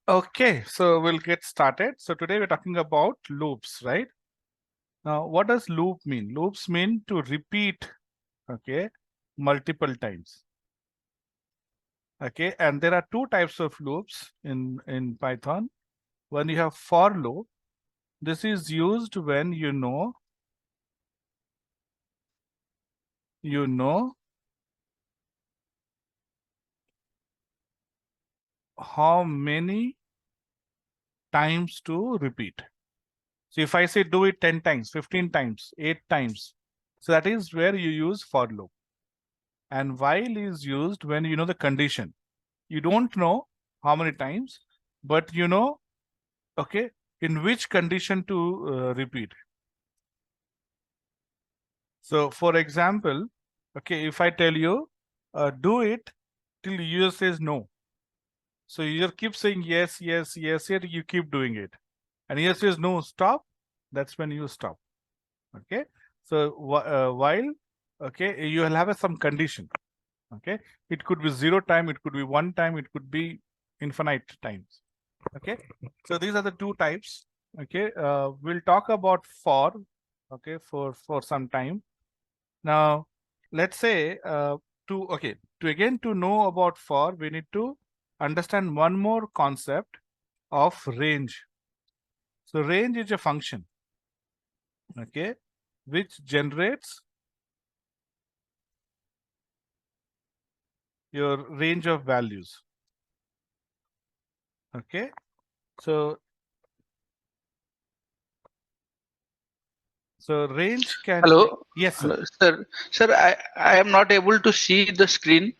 Okay, so we'll get started. So today we're talking about loops, right? Now, what does loop mean? Loops mean to repeat, okay, multiple times. Okay, and there are two types of loops in Python. When you have for loop, this is used when you know how many times to repeat. So if I say do it 10 times, 15 times, 8 times, so that is where you use for loop. And while is used when you know the condition. You don't know how many times, but you know, okay, in which condition to repeat. So for example, okay, if I tell you, do it till the user says no. So user keeps saying yes, yes, yes, yet you keep doing it. And user says no, stop. That's when you stop. Okay. So while, okay, you will have some condition. Okay. It could be 0 time, it could be 1 time, it could be infinite times. Okay, so these are the two types. Okay, we'll talk about for, okay, for some time. Now let's say to know about for, we need to understand one more concept of range. So range is a function, okay, which generates your range of values. Okay, so range can take, Hello, yes sir, hello, sir. Sir, I am not able to see the screen.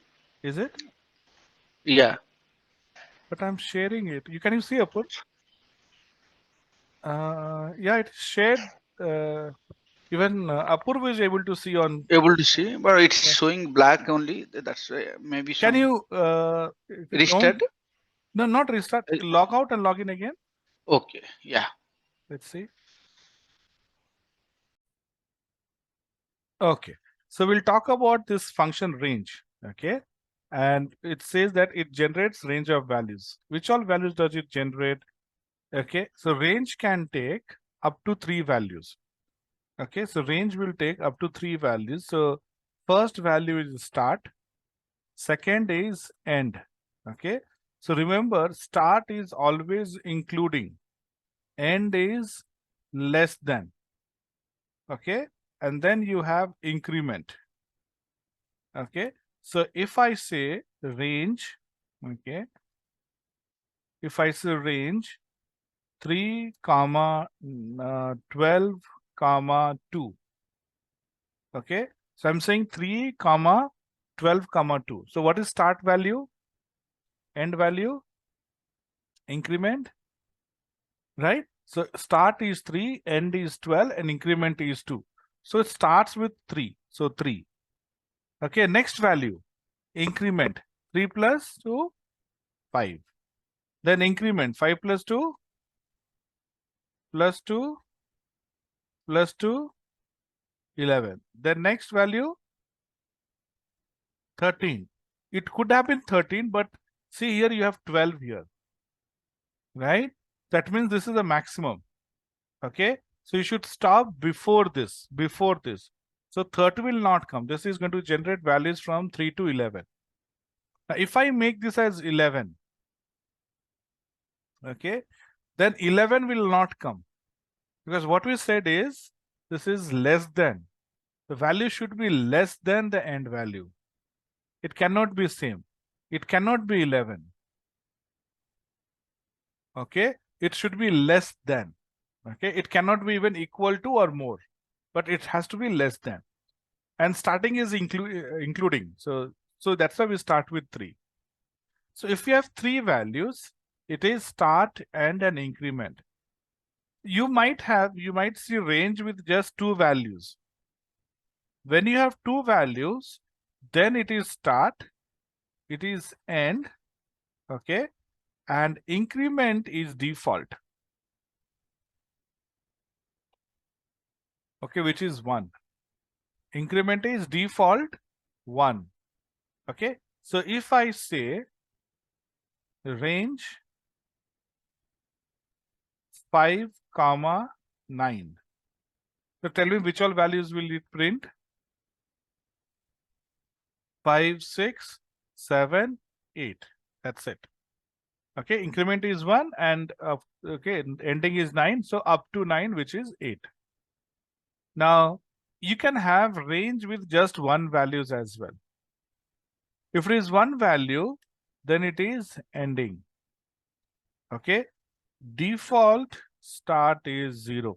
is it? Yeah. But I'm sharing it. You see Apur? Yeah, it's shared. Uh, even Apurva is able to see on. Able to see, but it's Yeah. showing black only. That's maybe Can some you if you don't? restart. No, not restart. Uh, Log out and log in again. Okay, yeah. Let's see. Okay. So we'll talk about this function range. Okay. And it says that it generates range of values. Which all values does it generate? Okay. So range can take up to 3 values. Okay. So range will take up to 3 values. So first value is start. Second is end. Okay. So remember, start is always including. End is less than. Okay. And then you have increment. Okay. So if I say range, okay, if I say range 3 comma 12 comma 2. Okay. So I'm saying 3 comma 12 comma 2. So what is start value? End value? Increment? Right? So start is 3, end is 12, and increment is 2. So it starts with 3. So 3. Okay, next value, increment 3 plus 2, 5. Then increment 5 plus 2, plus 2, plus 2, 11. Then next value, 13. It could have been 13, but see here you have 12 here, right? That means this is a maximum. Okay, so you should stop before this, So 30 will not come. This is going to generate values from 3 to 11. Now, if I make this as 11, okay, then 11 will not come. Because what we said is, this is less than. The value should be less than the end value. It cannot be same. It cannot be 11. Okay, it should be less than. Okay, it cannot be even equal to or more, but it has to be less than. And starting is including. So that's why we start with 3. So if you have 3 values, it is start, end, and increment. You might see range with just 2 values. When you have 2 values, then it is start, it is end, okay, and increment is default, okay, which is 1. Increment is default 1. Okay, so if I say range 5, 9. So tell me which all values will it print? 5, 6, 7, 8. That's it. Okay, increment is 1 and okay, ending is 9. So up to 9, which is 8. Now, you can have range with just one values as well. If it is one value, then it is ending. Okay, default start is 0.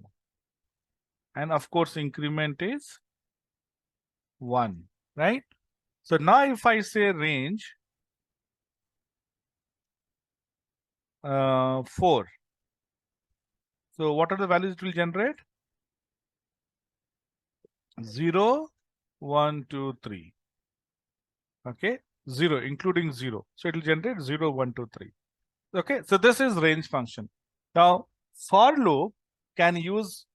And of course, increment is 1, right? So now if I say range 4, so what are the values it will generate? 0, 1, 2, 3. Okay, 0, including 0. So it will generate 0, 1, 2, 3. Okay, so this is range function. Now, for loop can use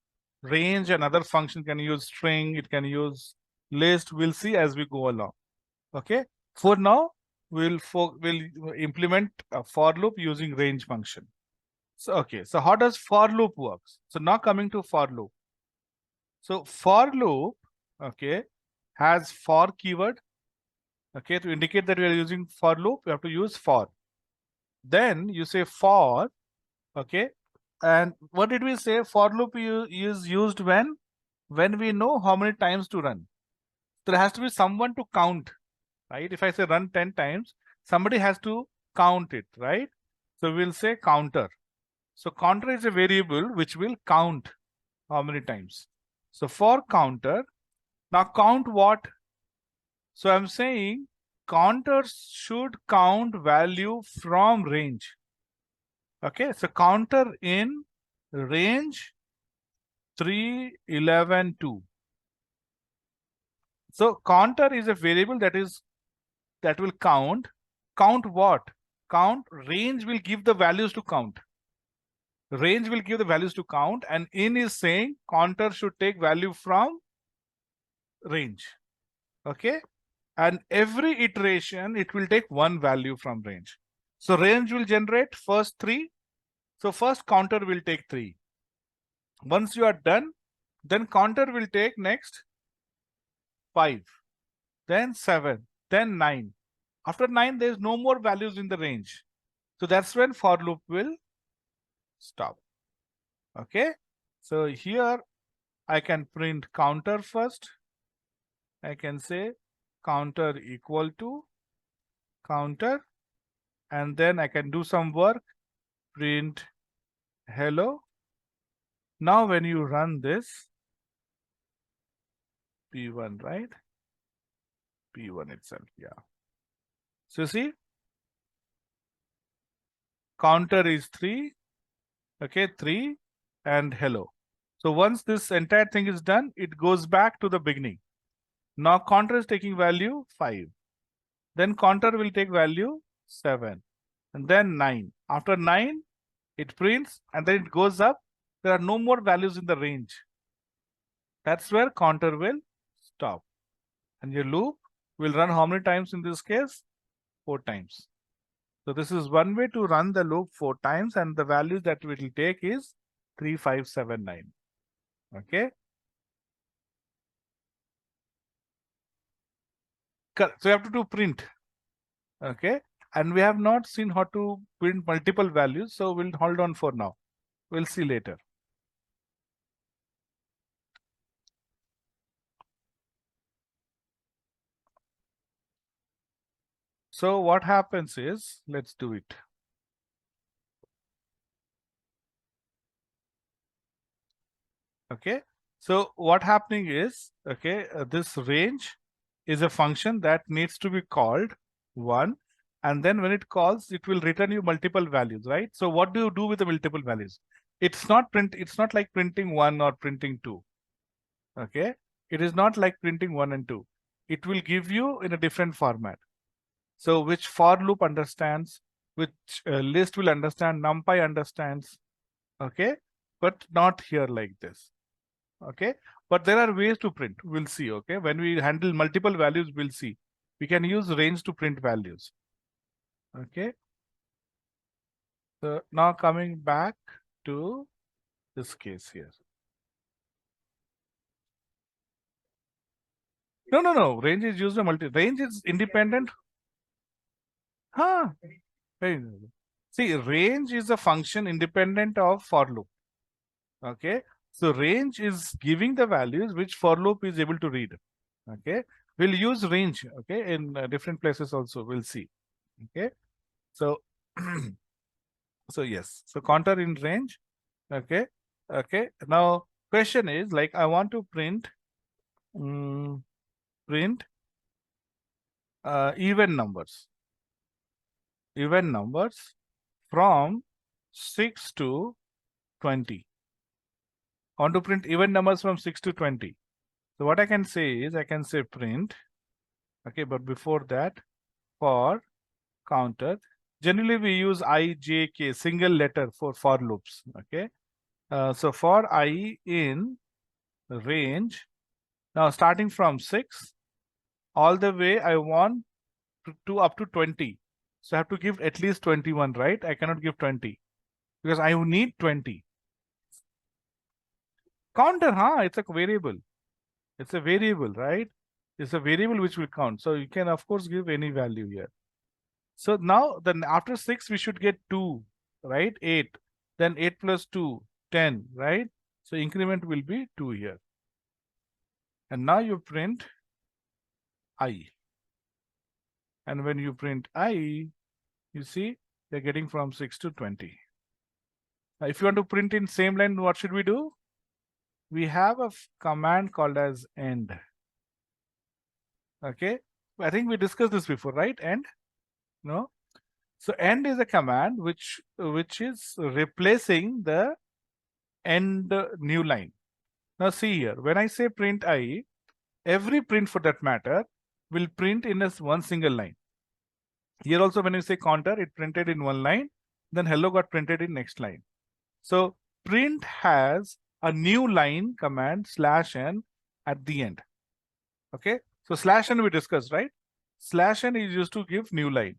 range, and other function can use string, it can use list. We'll see as we go along. Okay, for now, we'll implement a for loop using range function. So, okay, so how does for loop works? So now coming to for loop. So for loop, okay, has for keyword. Okay, to indicate that we are using for loop, we have to use for. Then you say for, okay, and what did we say? For loop is used when we know how many times to run. There has to be someone to count, right? If I say run 10 times, somebody has to count it, right? So we'll say counter. So counter is a variable which will count how many times. So for counter, now count what? So I'm saying counters should count value from range. Okay, so counter in range 3, 11, 2. So counter is a variable that will count. Count what? Count range will give the values to count. Range will give the values to count, and in is saying counter should take value from range. Okay, and every iteration it will take one value from range. So range will generate first 3. So first counter will take 3. Once you are done, then counter will take next 5, then 7, then 9. After 9, there is no more values in the range. So that's when for loop will stop. Okay, so here I can print counter first. I can say counter equal to counter, and then I can do some work, print hello. Now when you run this, P1, right? P1 itself, yeah. So see, counter is 3, okay, 3 and hello. So once this entire thing is done, it goes back to the beginning. Now counter is taking value 5. Then counter will take value 7 and then 9. After 9, it prints and then it goes up. There are no more values in the range. That's where counter will stop. And your loop will run how many times in this case? 4 times. So this is one way to run the loop 4 times, and the values that it will take is 3, 5, 7, 9. Okay. So you have to do print. Okay. And we have not seen how to print multiple values. So we'll hold on for now. We'll see later. So what happens is, let's do it. Okay. So what happening is, okay, this range is a function that needs to be called 1. And then when it calls, it will return you multiple values, right? So what do you do with the multiple values? It's not like printing 1 or printing 2. Okay. It is not like printing 1 and 2. It will give you in a different format. So which for loop understands, which list will understand, NumPy understands. Okay. But not here like this. Okay. But there are ways to print. We'll see. Okay. When we handle multiple values, we'll see. We can use range to print values. Okay. So now coming back to this case here. No. Range is used by range is independent. Huh? Hey, see, range is a function independent of for loop. Okay. So range is giving the values which for loop is able to read. Okay. We'll use range. Okay. In different places also we'll see. Okay. So, so yes. So counter in range. Okay. Okay. Now question is like I want to print print even numbers from 6 to 20. I want to print even numbers from 6 to 20. So what I can say is I can say print. Okay, but before that, for counter, generally we use I, J, K, single letter for loops. Okay. So for I in range, now starting from 6, all the way I want to up to 20. So I have to give at least 21, right? I cannot give 20 because I need 20. Counter, huh? It's a variable. It's a variable, right? It's a variable which will count. So you can of course give any value here. So now then after 6 we should get 2, right? 8. Then 8 plus 2, 10, right? So increment will be 2 here. And now you print I. And when you print I, you see they're getting from 6 to 20. Now if you want to print in same line, what should we do? We have a command called as end. Okay. I think we discussed this before, right? End? No. So end is a command which is replacing the end new line. Now see here, when I say print I, every print for that matter will print in a one single line. Here also when you say counter, it printed in one line, then hello got printed in next line. So print has a new line command /n at the end. Okay, so /n we discussed, right? /n is used to give new line.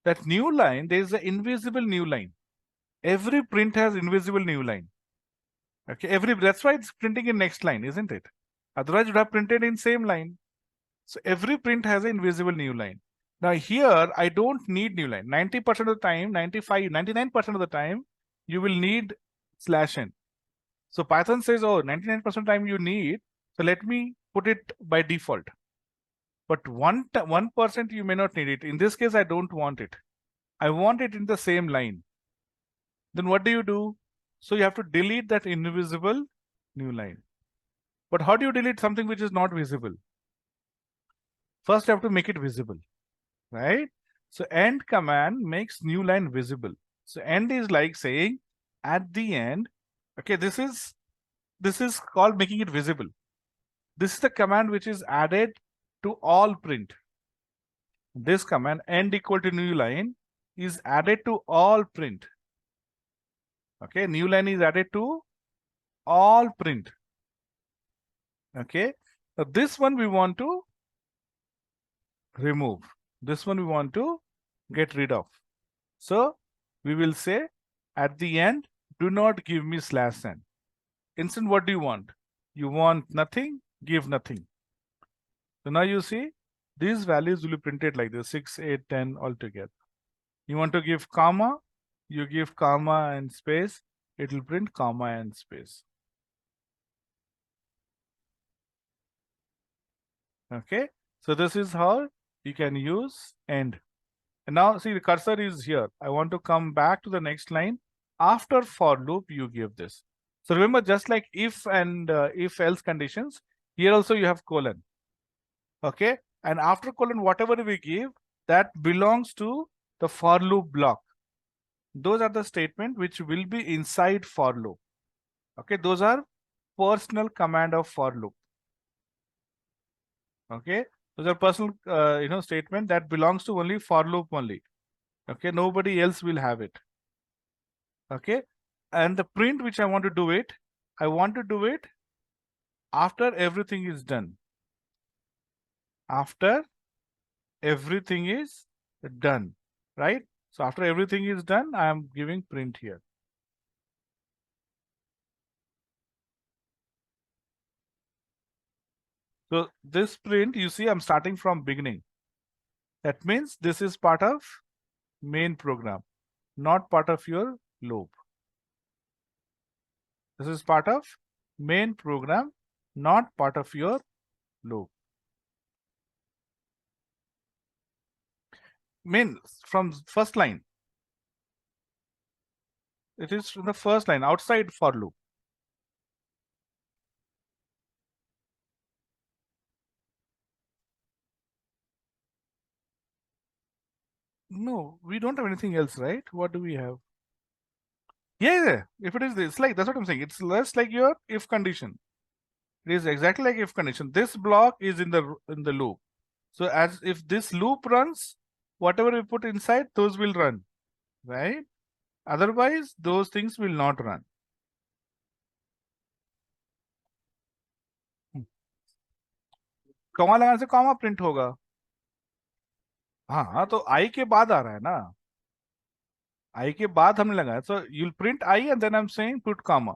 That new line, there is an invisible new line. Every print has invisible new line. Okay, that's why it's printing in next line, isn't it? Otherwise, you would have printed in same line. So every print has an invisible new line. Now here, I don't need new line. 90% of the time, 95, 99% of the time, you will need /n. So Python says, oh, 99% of the time you need, so let me put it by default. But 1% you may not need it. In this case, I don't want it. I want it in the same line. Then what do? So you have to delete that invisible new line. But how do you delete something which is not visible? First, you have to make it visible, right? So end command makes new line visible. So end is like saying at the end, okay, this is called making it visible. This is the command which is added to all print. This command end equal to new line is added to all print. Okay, new line is added to all print. Okay, so this one we want to remove. This one we want to get rid of. So we will say at the end, do not give me /n. Instead, what do you want? You want nothing, give nothing. So now you see these values will be printed like this, 6, 8, 10 all together. You want to give comma, you give comma and space, it will print comma and space. Okay, so this is how you can use end. And now see the cursor is here. I want to come back to the next line. After for loop, you give this. So remember, just like if and if else conditions, here also you have colon. Okay, and after colon, whatever we give, that belongs to the for loop block. Those are the statement which will be inside for loop. Okay, those are personal command of for loop. Okay, those are personal statement that belongs to only for loop only. Okay, nobody else will have it. Okay, and the print which I want to do it after everything is done. After everything is done, right? So after everything is done, I am giving print here. So this print, you see, I'm starting from beginning. That means this is part of main program, not part of your loop. This is part of main program, not part of your loop. Main from first line. It is from the first line outside for loop. No, we don't have anything else, right? What do we have? Yeah. If it is this, like that's what I'm saying. It's less like your if condition. It is exactly like if condition. This block is in the loop. So as if this loop runs, whatever we put inside, those will run, right? Otherwise, those things will not run. Comma लगाने से comma print होगा. हाँ तो आई के बाद आ रहा है ना. आई के बाद हमने लगाया. So you'll print I and then I'm saying put comma.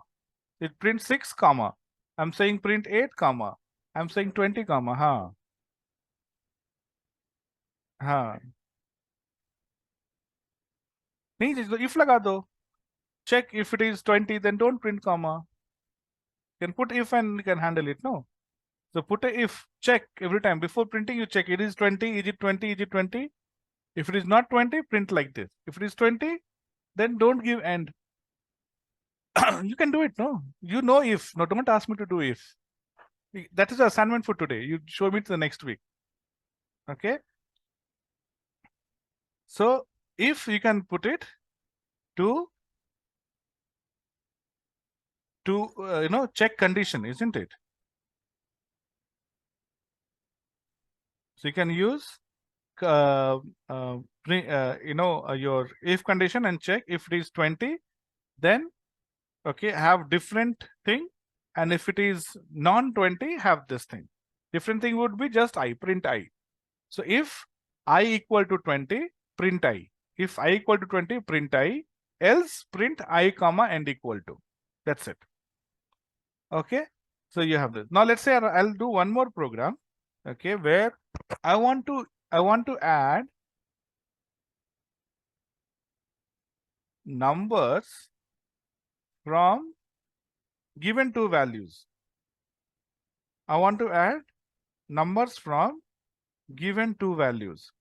It prints 6 comma. I'm saying print 8 comma. I'm saying 20 comma. हाँ हाँ नहीं if लगा दो. Check if it is 20, then don't print comma. You can put if and you can handle it. No. So put a if, check every time before printing. You check it is 20. Is it 20? Is it 20? If it is not 20, print like this. If it is 20, then don't give end. You can do it, no? You know if. No, don't ask me to do if. That is the assignment for today. You show me the next week. Okay. So if you can put it to check condition, isn't it? So you can use your if condition and check if it is 20, then okay, have different thing, and if it is non-20, have this thing. Different thing would be just I, print I. So if I equal to 20, print I. If I equal to 20, print I. Else print I comma and equal to. That's it. Okay. So you have this. Now let's say I'll do one more program. Okay, where I want to add numbers from given two values. I want to add numbers from given two values.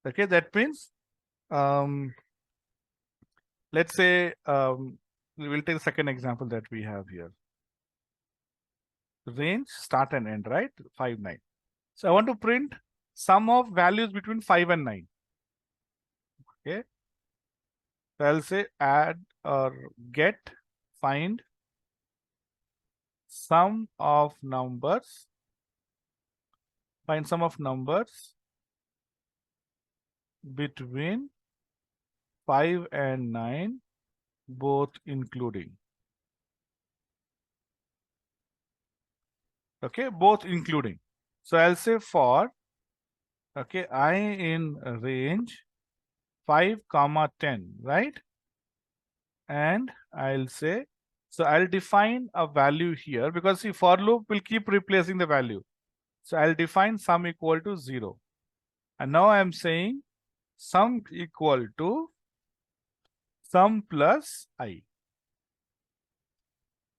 Okay, that means let's say we will take the second example that we have here. Range, start and end, right? 5, 9. So I want to print sum of values between 5 and 9. Okay. So I'll say add or get, find sum of numbers. Find sum of numbers between 5 and 9, both including. Okay, both including. So I'll say for, okay, I in range 5 comma 10, right? And I'll say, so I'll define a value here because see, for loop will keep replacing the value. So I'll define sum equal to 0. And now I'm saying sum equal to sum plus I.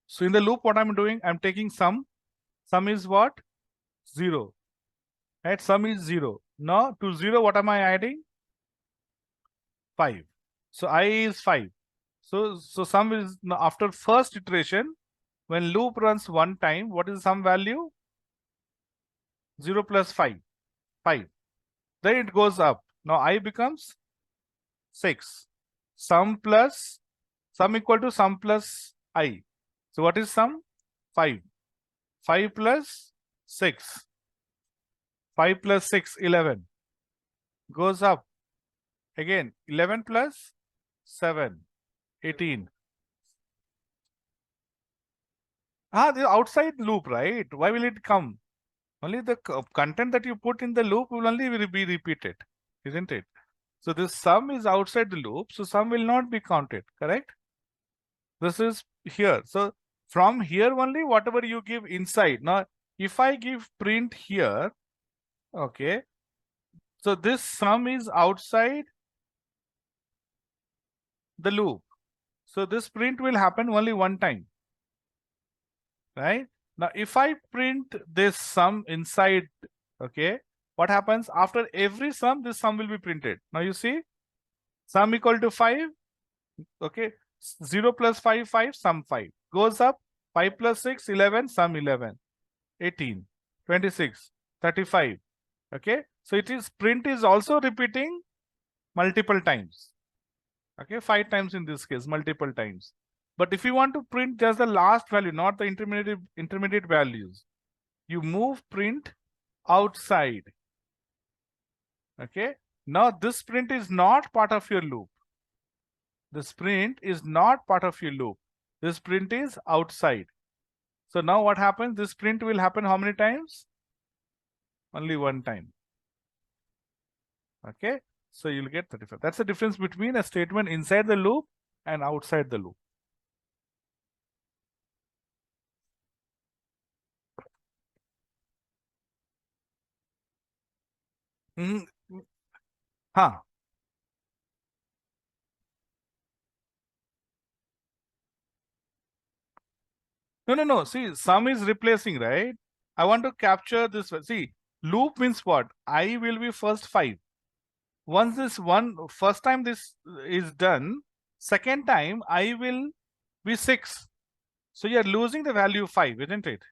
So in the loop, what I'm doing, I'm taking sum. Sum is what? 0. Right? Sum is 0. Now to 0, what am I adding? 5. So I is 5. So sum is, now after first iteration, when loop runs one time, what is sum value? 0 plus 5. 5. Then it goes up. Now I becomes 6. Sum equal to sum plus I. So what is sum? 5. 5 plus 6. 5 plus 6, 11. Goes up. Again, 11 plus 7, 18. The outside loop, right? Why will it come? Only the content that you put in the loop will only be repeated, isn't it? So this sum is outside the loop, so sum will not be counted, correct? This is here. So from here only, whatever you give inside. Now, if I give print here, okay, so this sum is outside the loop. So this print will happen only one time, right? Now, if I print this sum inside, okay, what happens after every sum? This sum will be printed. Now you see, sum equal to 5, okay, 0 plus 5, 5, sum 5 goes up, 5 plus 6, 11, sum 11, 18, 26, 35, okay. So it is print is also repeating multiple times, okay, 5 times in this case, multiple times. But if you want to print just the last value, not the intermediate values, you move print outside, okay. Now this print is not part of your loop. This print is not part of your loop. This print is outside. So now what happens? This print will happen how many times? Only one time. Okay. So you'll get 35. That's the difference between a statement inside the loop and outside the loop. Mm, huh. No. See, sum is replacing, right? I want to capture this. See, loop means what? I will be first 5. Once this first time this is done, second time I will be 6. So you're losing the value 5, isn't it?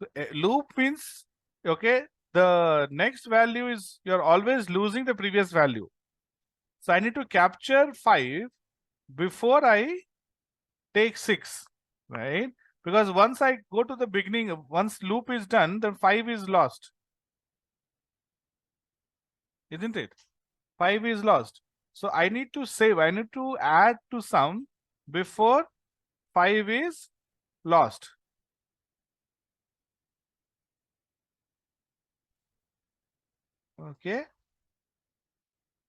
So, loop means, okay, the next value is, you're always losing the previous value. So I need to capture 5 before I take 6, right? Because once I go to the beginning, once loop is done, then 5 is lost, isn't it? 5 is lost. So I need to save, I need to add to sum before 5 is lost. Okay.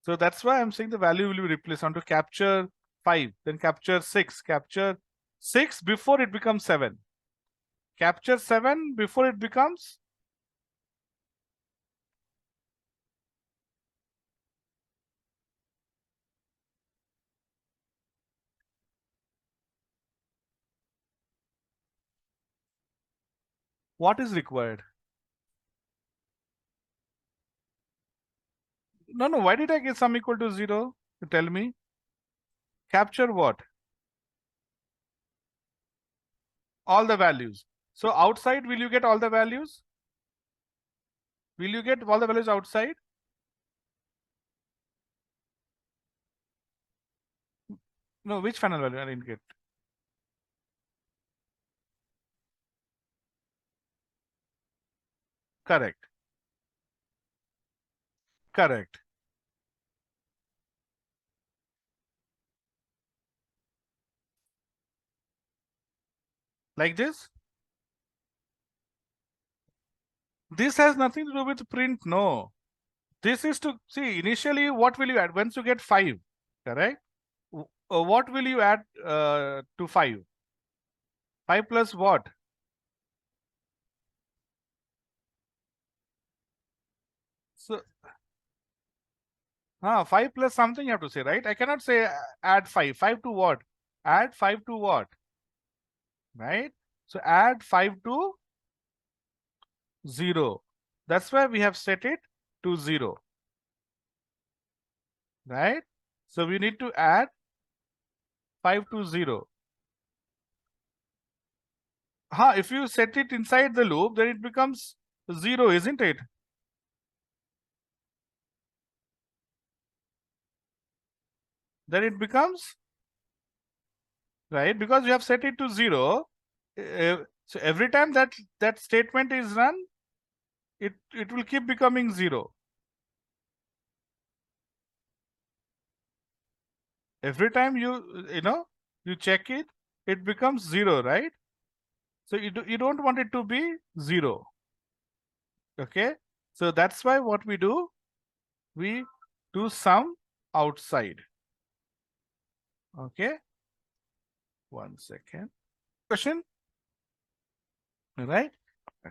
So that's why I'm saying the value will be replaced. On to capture 5, then capture 6, capture 6 before it becomes 7. Capture 7 before it becomes what is required. No, why did I get sum equal to 0? You tell me. Capture what? All the values. So outside, will you get all the values? Will you get all the values outside? No, which final value I didn't get? Correct. Correct. Like this? This has nothing to do with print, no. This is to see initially what will you add once you get 5, correct? What will you add to 5? 5 plus what? So 5 plus something you have to say, right? I cannot say add 5. 5 to what? Add 5 to what? Right? So add 5 to 0. That's why we have set it to 0. Right? So we need to add 5 to 0. If you set it inside the loop, then it becomes 0, isn't it? Then it becomes, right? Because you have set it to 0. So every time that statement is run, it will keep becoming 0. Every time you check it, it becomes 0, right? So you don't want it to be 0. Okay. So that's why what we do sum outside. Okay. 1 second. Question. Right?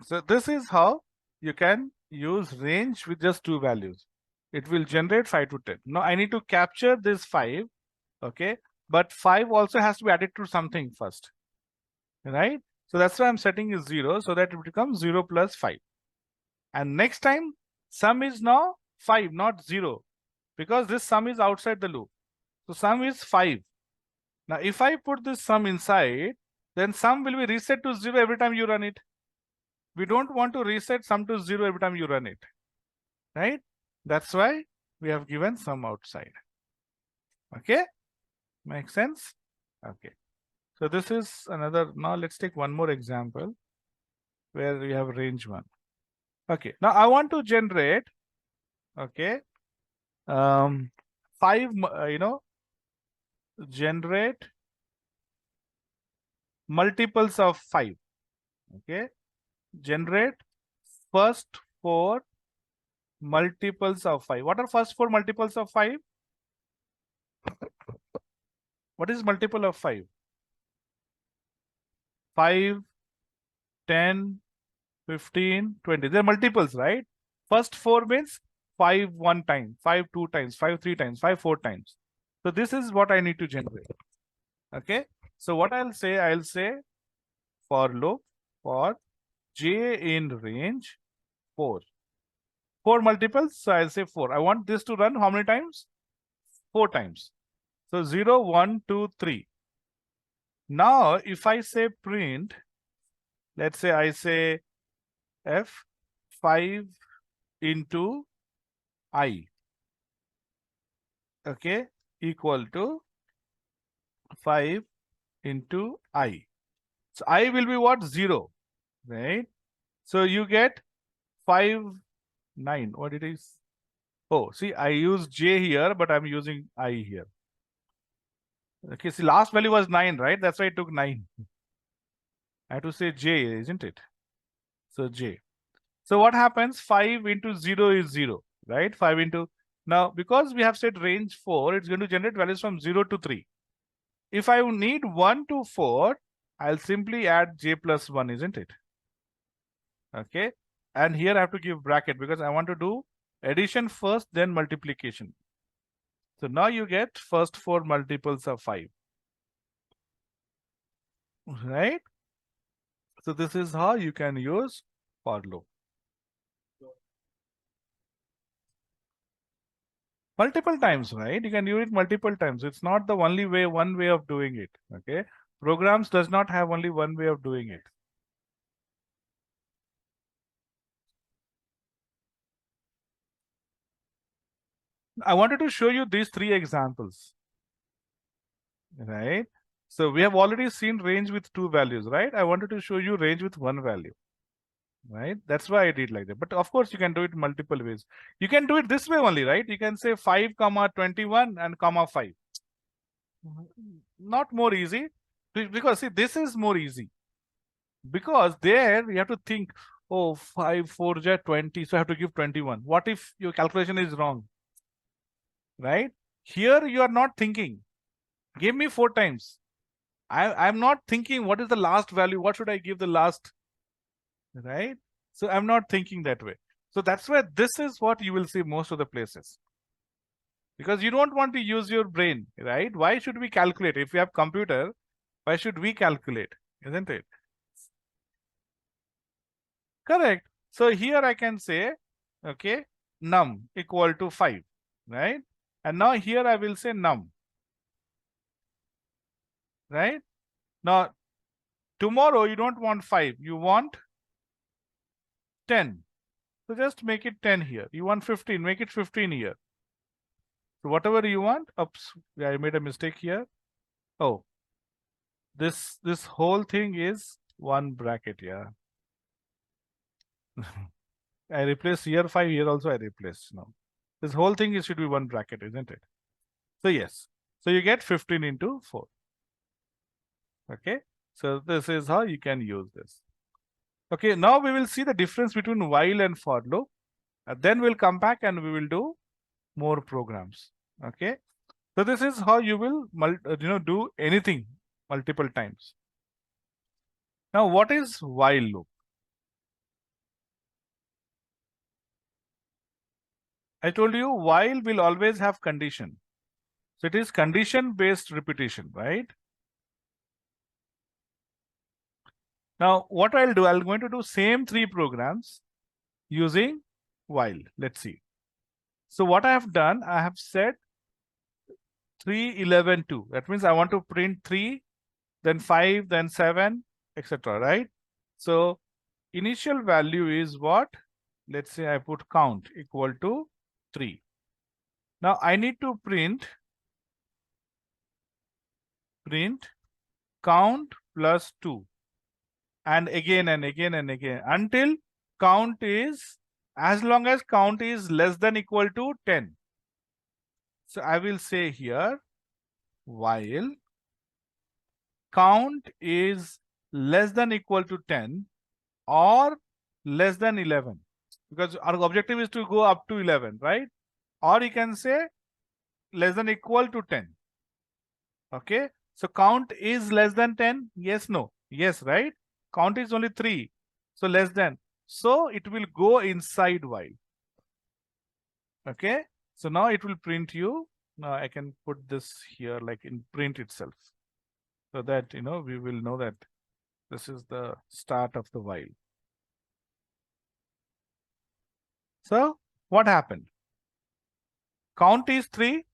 So this is how you can use range with just two values. It will generate 5 to 10. Now I need to capture this 5, okay? But 5 also has to be added to something first, right? So that's why I'm setting is 0 so that it becomes 0 plus 5. And next time sum is now 5, not 0, because this sum is outside the loop. So sum is 5. Now if I put this sum inside, then sum will be reset to 0 every time you run it. We don't want to reset sum to 0 every time you run it, right? That's why we have given sum outside. Okay, make sense? Okay, so this is another. Now let's take one more example where we have range 1. Okay, now I want to generate, okay, 5, generate multiples of 5. Okay, generate first 4 multiples of 5. What are first 4 multiples of 5? What is multiple of 5? 5, 10, 15, 20. They're multiples, right? First 4 means 5 one time, 5 2 times, 5 3 times, 5 4 times. So this is what I need to generate. Okay. So what I'll say for loop for j in range 4. 4 multiples, so I'll say 4. I want this to run how many times? 4 times. So 0, 1, 2, 3. Now if I say print, let's say I say f5 into I, okay, equal to 5 into I. So I will be what? 0, right? So you get 5, 9. What it is? Oh, see, I use j here, but I'm using I here. Okay, see, last value was 9, right? That's why I took 9. I have to say j, isn't it? So j. So what happens? 5 into 0 is 0, right? 5 into... Now, because we have set range 4, it's going to generate values from 0 to 3. If I need 1 to 4, I'll simply add j plus 1, isn't it? Okay. And here I have to give bracket because I want to do addition first, then multiplication. So now you get first 4 multiples of 5. Right? So this is how you can use for loop. Multiple times, right? You can use it multiple times. It's not the only way, one way of doing it. Okay. Programs does not have only one way of doing it. I wanted to show you these 3 examples. Right? So we have already seen range with 2 values, right? I wanted to show you range with 1 value. Right? That's why I did like that. But of course, you can do it multiple ways. You can do it this way only, right? You can say 5, 21 and comma 5. Not more easy, because see, this is more easy. Because there you have to think, oh, 5, 4, 20, so I have to give 21. What if your calculation is wrong? Right? Here you are not thinking. Give me 4 times. I'm not thinking what is the last value, what should I give the last, right? So I'm not thinking that way. So that's why this is what you will see most of the places. Because you don't want to use your brain, right? Why should we calculate? If we have computer, why should we calculate? Isn't it? Correct. So here I can say, okay, num equal to 5, right? And now here I will say num, right? Now, tomorrow you don't want 5, you want 10. So just make it 10 here. You want 15, make it 15 here. So whatever you want. Oops, I made a mistake here. Oh, this whole thing is one bracket, yeah. I replaced here 5, here also I replaced now. This whole thing should be one bracket, isn't it? So yes. So you get 15 into 4. Okay. So this is how you can use this. Okay, now we will see the difference between while and for loop. And then we'll come back and we will do more programs. Okay. So this is how you will do anything multiple times. Now what is while loop? I told you while will always have condition. So it is condition based repetition, right? Now what I'll do, I'm going to do same 3 programs using while. Let's see. So what I have done, I have said 3, 11, 2. That means I want to print 3, then 5, then 7, etc. Right? So initial value is what? Let's say I put count equal to 3. Now I need to print count plus 2 and again and again and again until count is, as long as count is less than equal to 10. So I will say here while count is less than equal to 10 or less than 11, because our objective is to go up to 11, right? Or you can say less than equal to 10. Okay, so count is less than 10. Yes, no, yes, right? Count is only 3, so less than, so it will go inside while. Okay, so now it will print you. Now I can put this here like in print itself, so that we will know that this is the start of the while. So what happened? Count is 3.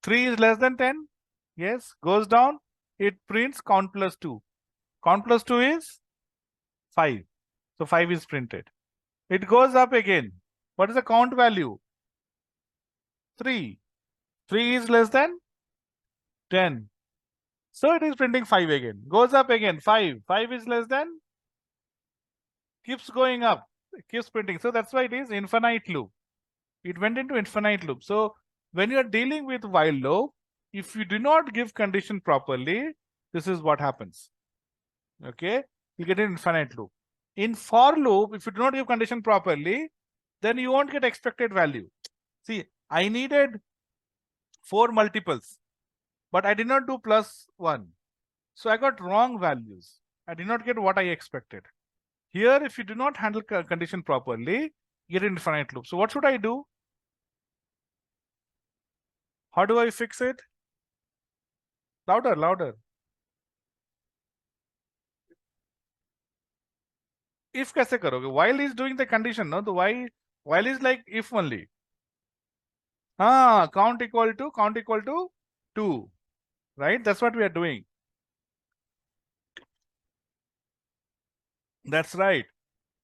3 is less than 10. Yes, goes down. It prints count plus 2. Count plus 2 is 5. So 5 is printed. It goes up again. What is the count value? 3. 3 is less than 10. So it is printing 5 again. Goes up again. 5. 5 is less than. Keeps going up. Keeps printing. So that's why it is infinite loop. It went into infinite loop. So when you are dealing with while loop, if you do not give condition properly, this is what happens. Okay, you get an infinite loop. In for loop, if you do not give condition properly, then you won't get expected value. See, I needed 4 multiples, but I did not do plus 1. So I got wrong values. I did not get what I expected. Here, if you do not handle condition properly, you get an infinite loop. So what should I do? How do I fix it? Louder, louder. If kaise karoge? While is doing the condition, no? The while is like if only. Count equal to 2, right? That's what we are doing. That's right.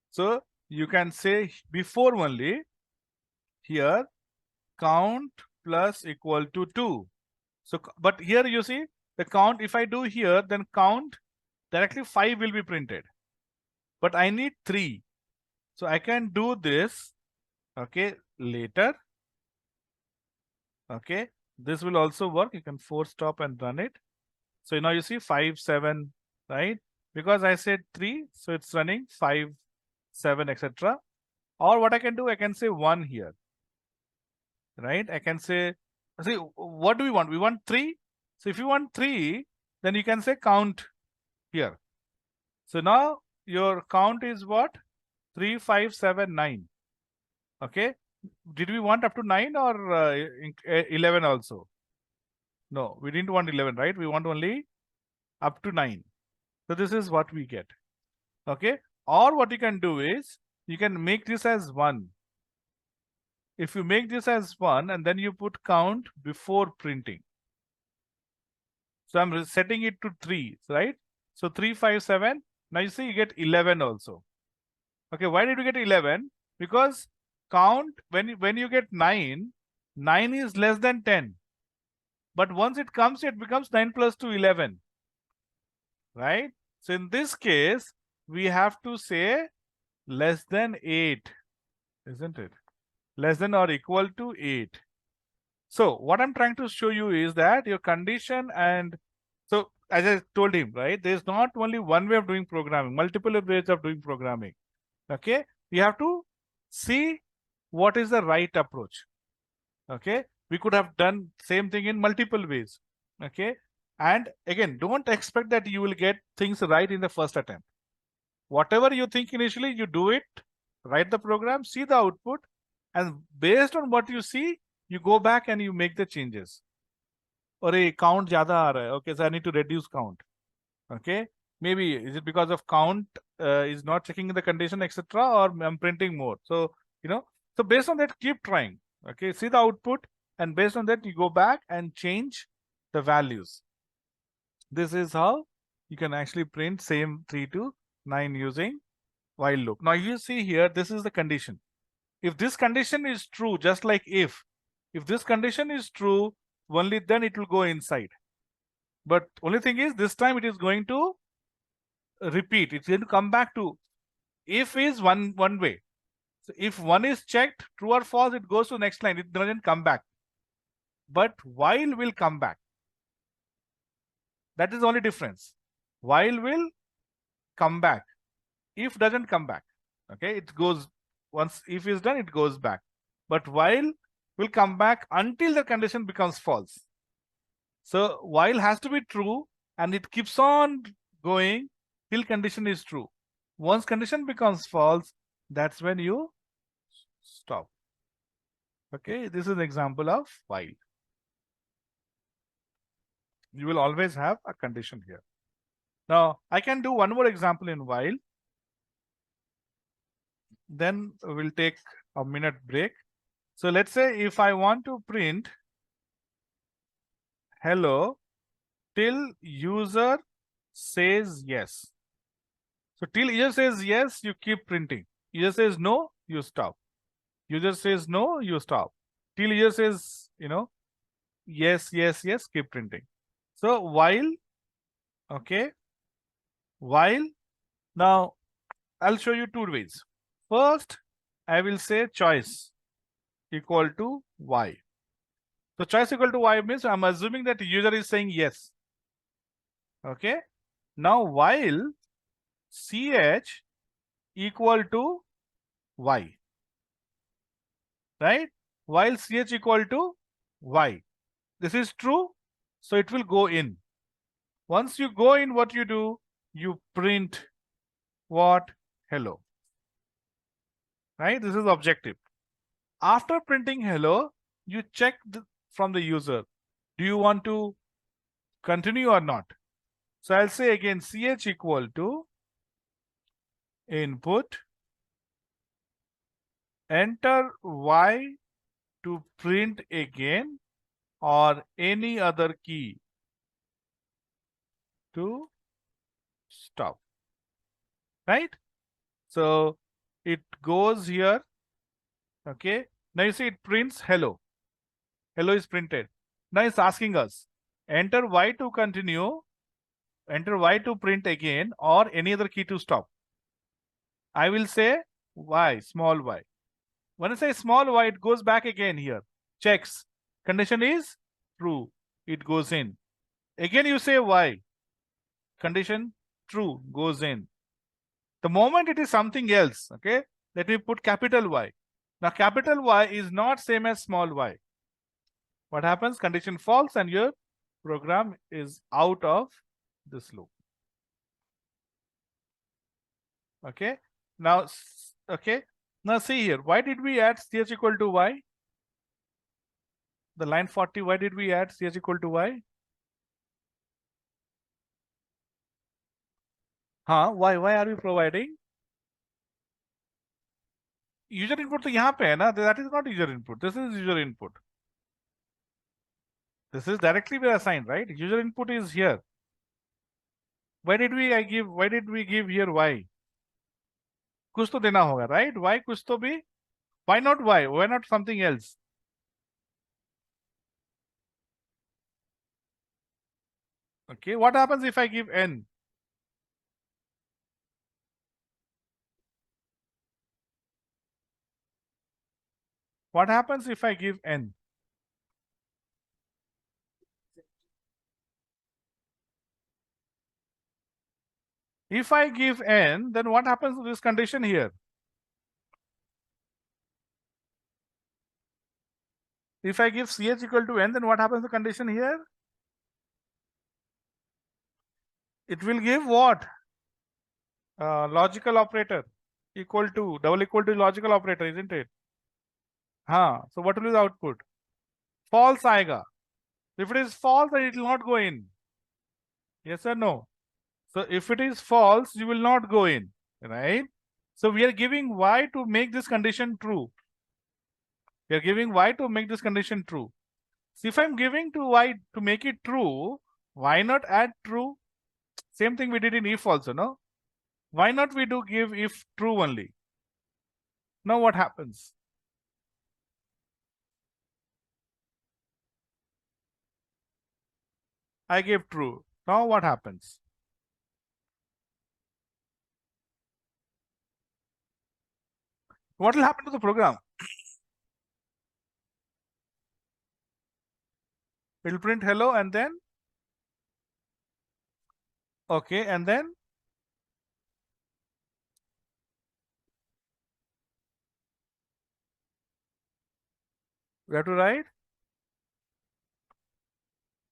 So you can say before only here count plus equal to 2. So, but here you see the count, if I do here, then count directly 5 will be printed. But I need 3. So I can do this, okay, later. Okay, this will also work. You can force stop and run it. So now you see 5, 7, right? Because I said 3, so it's running 5, 7, etc. Or what I can do, I can say 1 here, right? I can say, see, what do we want? We want 3. So if you want 3, then you can say count here. So now your count is what? 3, 5, 7, 9. Okay. Did we want up to 9 or 11 also? No, we didn't want 11, right? We want only up to 9. So this is what we get. Okay. Or what you can do is you can make this as 1. If you make this as 1 and then you put count before printing. So I'm setting it to 3, right? So 3, 5, 7. Now you see you get 11 also. Okay, why did you get 11? Because count, when you get 9, 9 is less than 10. But once it comes, it becomes 9 plus 2, 11. Right? So in this case, we have to say less than 8, isn't it? Less than or equal to 8. So what I'm trying to show you is that your condition, and so as I told him, right, there's not only one way of doing programming, multiple ways of doing programming. Okay, you have to see what is the right approach. Okay, we could have done same thing in multiple ways. Okay, and again, don't expect that you will get things right in the first attempt. Whatever you think initially, you do it, write the program, see the output, And based on what you see, you go back and you make the changes. Or a count zyada aa raha hai. Okay, so I need to reduce count. Okay, maybe is it because of count is not checking the condition, etc., or I'm printing more. So so based on that, keep trying. Okay, see the output, and based on that, you go back and change the values. This is how you can actually print same 3 to 9 using while loop. Now you see here, this is the condition. If this condition is true, just like if this condition is true, only then it will go inside. But only thing is, this time it is going to repeat. It's going to come back to if is one way. So if one is checked true or false, it goes to the next line. It doesn't come back. But while will come back. That is the only difference. While will come back. If doesn't come back. Okay, it goes once if is done, it goes back. But while will come back until the condition becomes false. So while has to be true, and it keeps on going till condition is true. Once condition becomes false, that's when you stop. Okay, this is an example of while. You will always have a condition here. Now I can do one more example in while. Then we'll take a minute break. So let's say if I want to print hello till user says yes. So till user says yes, you keep printing. User says no, you stop. User says no, you stop. Till user says, yes, yes, yes, keep printing. So while, okay, while, now I'll show you 2 ways. First, I will say choice equal to y. So choice equal to y means I'm assuming that the user is saying yes. Okay. Now while ch equal to y, right? While ch equal to y, this is true, so it will go in. Once you go in, what you do? You print what? Hello. Right? This is objective. After printing hello, you check from the user. Do you want to continue or not? So I'll say again ch equal to input, enter y to print again, or any other key to stop. Right? So it goes here. Okay. Now you see it prints hello. Hello is printed. Now it's asking us enter y to continue, enter y to print again, or any other key to stop. I will say y, small y. When I say small y, it goes back again here. Checks. Condition is true. It goes in. Again you say y. Condition true, goes in. The moment it is something else, okay, let me put capital Y. Now capital Y is not same as small y. What happens? Condition false and your program is out of this loop. Okay. Now, okay. Now see here. Why did we add ch equal to y? The line 40. Why did we add ch equal to y? Why? Why are we providing? User input तो यहाँ पे है ना? That is not user input. This is user input. This is directly assigned, right? User input is here. Why did we give here y? कुछ तो देना होगा, right? Y कुछ तो भी. Why not y? Why not something else? Okay, what happens if I give n? What happens if I give n? If I give n, then what happens to this condition here? If I give ch equal to n, then what happens to the condition here? It will give what? Logical operator equal to, double equal to logical operator, isn't it? So what will be the output? False aega. If it is false, then it will not go in. Yes or no? So if it is false, you will not go in, right? So we are giving y to make this condition true. We are giving y to make this condition true. So if I'm giving to y to make it true, why not add true? Same thing we did in if also, no? Why not we do give if true only? Now what happens? I gave true. Now what happens? What will happen to the program? It will print hello and then? Okay, and then? We have to write?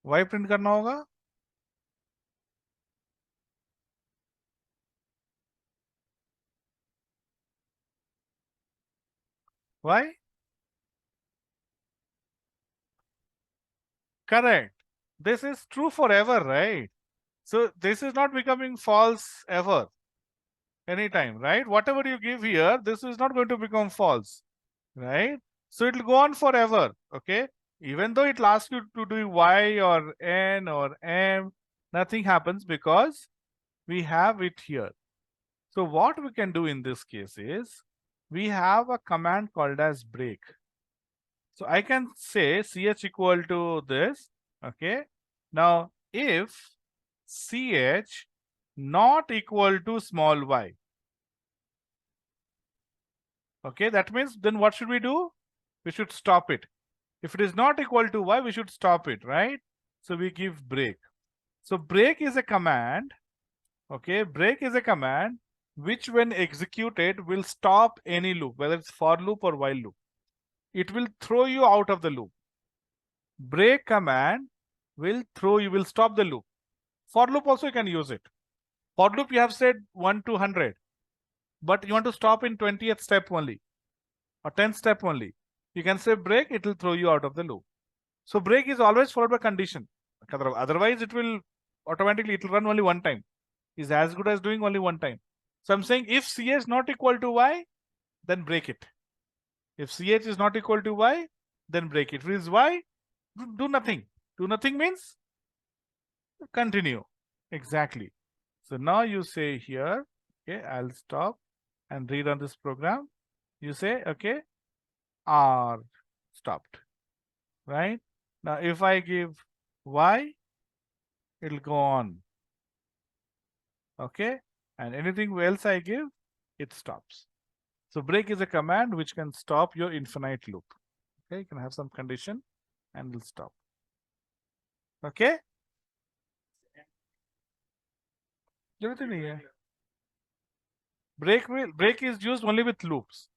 Why print करना होगा? Why? Correct. This is true forever, right? So this is not becoming false ever, anytime, right? Whatever you give here, this is not going to become false, right? So it will go on forever, okay? Even though it will ask you to do y or n or m, nothing happens because we have it here. So what we can do in this case is, we have a command called as break. So I can say ch equal to this, okay? Now, if ch not equal to small y, okay, that means then what should we do? We should stop it. If it is not equal to y, we should stop it, right? So we give break. So break is a command, okay? Break is a command which when executed will stop any loop, whether it's for loop or while loop. It will throw you out of the loop. Break command will stop the loop. For loop also you can use it. For loop you have said 1 to 100, but you want to stop in 20th step only or 10th step only. You can say break, it will throw you out of the loop. So break is always followed by condition. Otherwise it will automatically, it will run only one time. Is as good as doing only one time. So I'm saying if ch is not equal to y, then break it. If ch is not equal to y, then break it. If it is y, do nothing. Do nothing means continue. Exactly. So now you say here, okay, I'll stop and read on this program. You say, okay, R stopped, right? Now if I give y, it'll go on, okay? And anything else I give, it stops. So break is a command which can stop your infinite loop. Okay, you can have some condition and it'll stop. Okay? Break is used only with loops.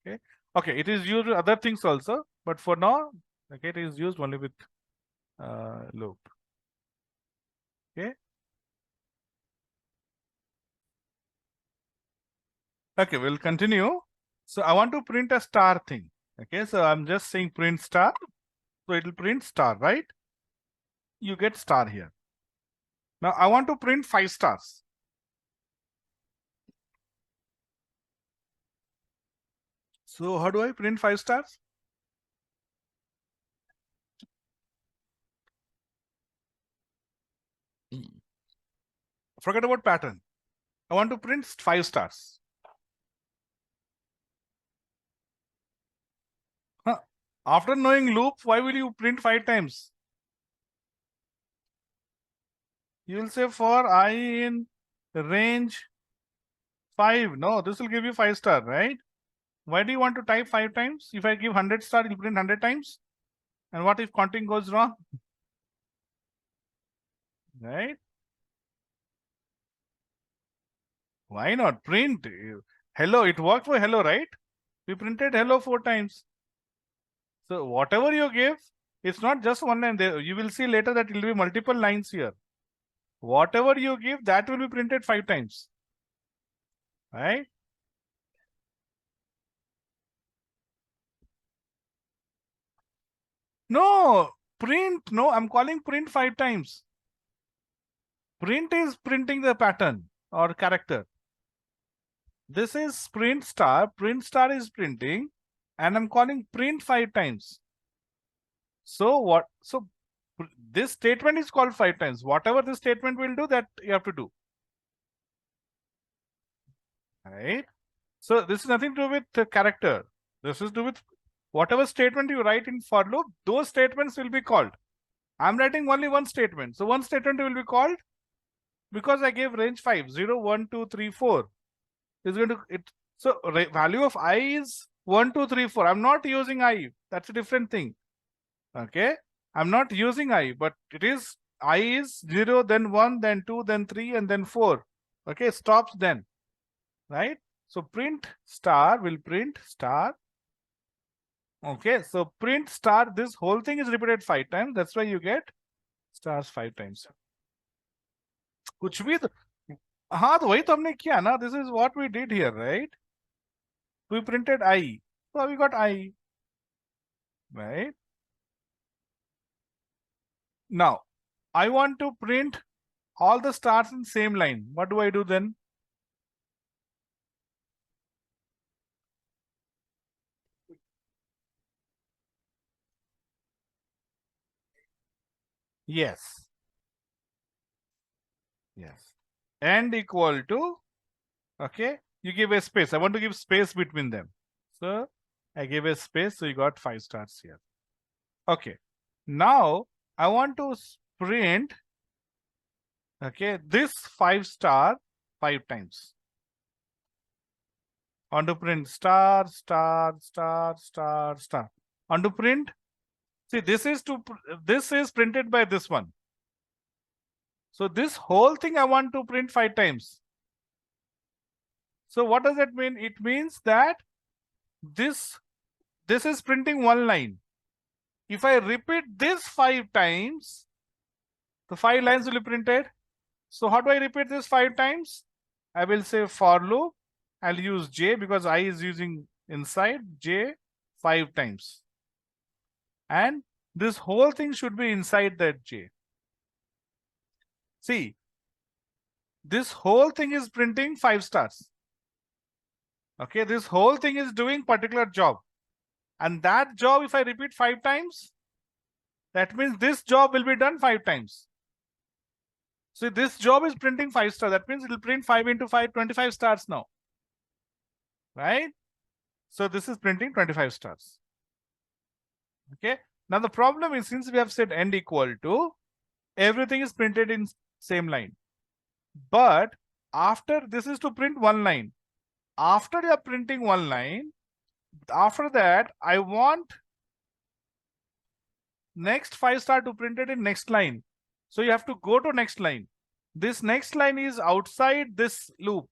Okay. Okay, it is used with other things also, but for now, okay, it is used only with loop. Okay. Okay, we'll continue. So I want to print a star thing. Okay, so I'm just saying print star. So it will print star, right? You get star here. Now I want to print 5 stars. So how do I print 5 stars? Forget about pattern. I want to print 5 stars. Huh. After knowing loop, why will you print 5 times? You will say for I in range 5. No, this will give you 5 star, right? Why do you want to type 5 times? If I give 100 star, you'll print 100 times. And what if counting goes wrong? Right? Why not print hello? It worked for hello, right? We printed hello 4 times. So whatever you give, it's not just one line there. You will see later that it will be multiple lines here. Whatever you give, that will be printed 5 times. Right? No, print. No, I'm calling print 5 times. Print is printing the pattern or character. This is print star. Print star is printing, and I'm calling print 5 times. So what? So this statement is called 5 times. Whatever this statement will do, that you have to do. Right? So this is nothing to do with the character. This is to do with whatever statement you write in for loop, those statements will be called. I'm writing only one statement. So one statement will be called because I gave range 5, 0, 1, 2, 3, 4. Is going to it. So value of I is 1, 2, 3, 4. I'm not using I. That's a different thing. Okay. I'm not using I, but it is I is 0, then 1, then 2, then 3, and then 4. Okay. Stops then. Right. So print star will print star. Okay. So print star, this whole thing is repeated 5 times. That's why you get stars 5 times. कुछ भी तो हाँ तो वही तो हमने किया ना. This is what we did here, right? We printed I, so we got I, right? Now I want to print all the stars in same line. What do I do then? Yes, and equal to, okay, you give a space. I want to give space between them, so I give a space, so you got 5 stars here. Okay, now I want to print, okay, this 5 star 5 times. I want to print star, star, star, star, star. I want to print, see, this is printed by this one. So this whole thing I want to print 5 times. So what does that mean? It means that this is printing one line. If I repeat this 5 times, the 5 lines will be printed. So how do I repeat this 5 times? I will say for loop. I'll use J because I is using inside J 5 times. And this whole thing should be inside that J. See, this whole thing is printing 5 stars. Okay, this whole thing is doing particular job. And that job, if I repeat 5 times, that means this job will be done 5 times. So this job is printing 5 stars. That means it will print 5 into 5, 25 stars now. Right? So this is printing 25 stars. Okay. Now the problem is, since we have said end equal to, everything is printed in same line. But after this is to print one line. After you are printing one line, after that, I want next 5 star to print it in next line. So you have to go to next line. This next line is outside this loop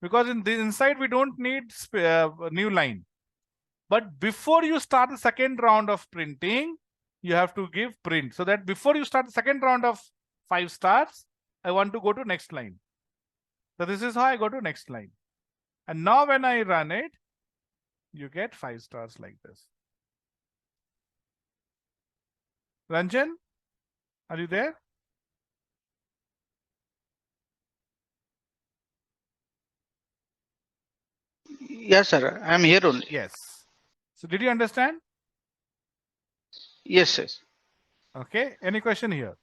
because in the inside we don't need new line. But before you start the second round of printing, you have to give print. So that before you start the second round of 5 stars, I want to go to next line. So this is how I go to next line. And now when I run it, you get 5 stars like this. Ranjan, are you there? Yes, sir. I'm here only. Yes. So did you understand? Yes, yes. Okay. Any question here?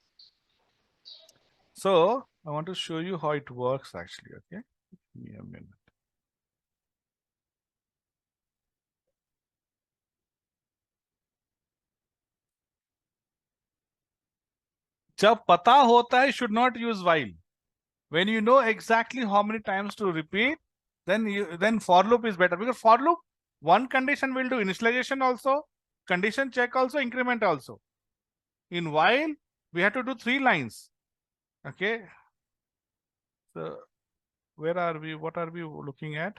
So I want to show you how it works actually. Okay. Give me a minute. जब पता होता है, should not use while. When you know exactly how many times to repeat, then for loop is better, because for loop one condition will do initialization also, condition check also, increment also. In while we have to do 3 lines. Okay. So where are we? What are we looking at?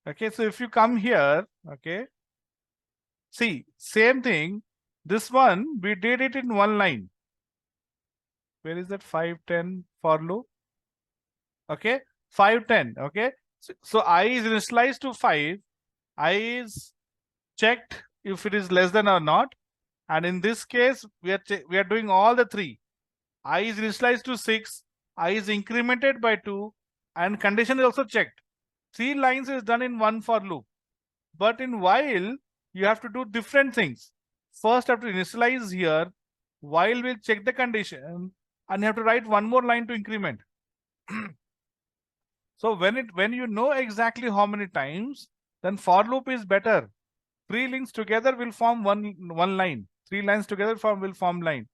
Okay. So if you come here, okay, see, same thing. This one we did it in one line. Where is that 5, 10 for loop? Okay, 5, 10. Okay, so I is initialized to 5. I is checked if it is less than or not. And in this case, we are doing all the three. I is initialized to 6, I is incremented by 2, and condition is also checked. 3 lines is done in one for loop. But in while, you have to do different things. First, have to initialize here, while we'll check the condition, and you have to write one more line to increment. So when you know exactly how many times, then for loop is better. 3 links together will form one line. 3 lines together will form line.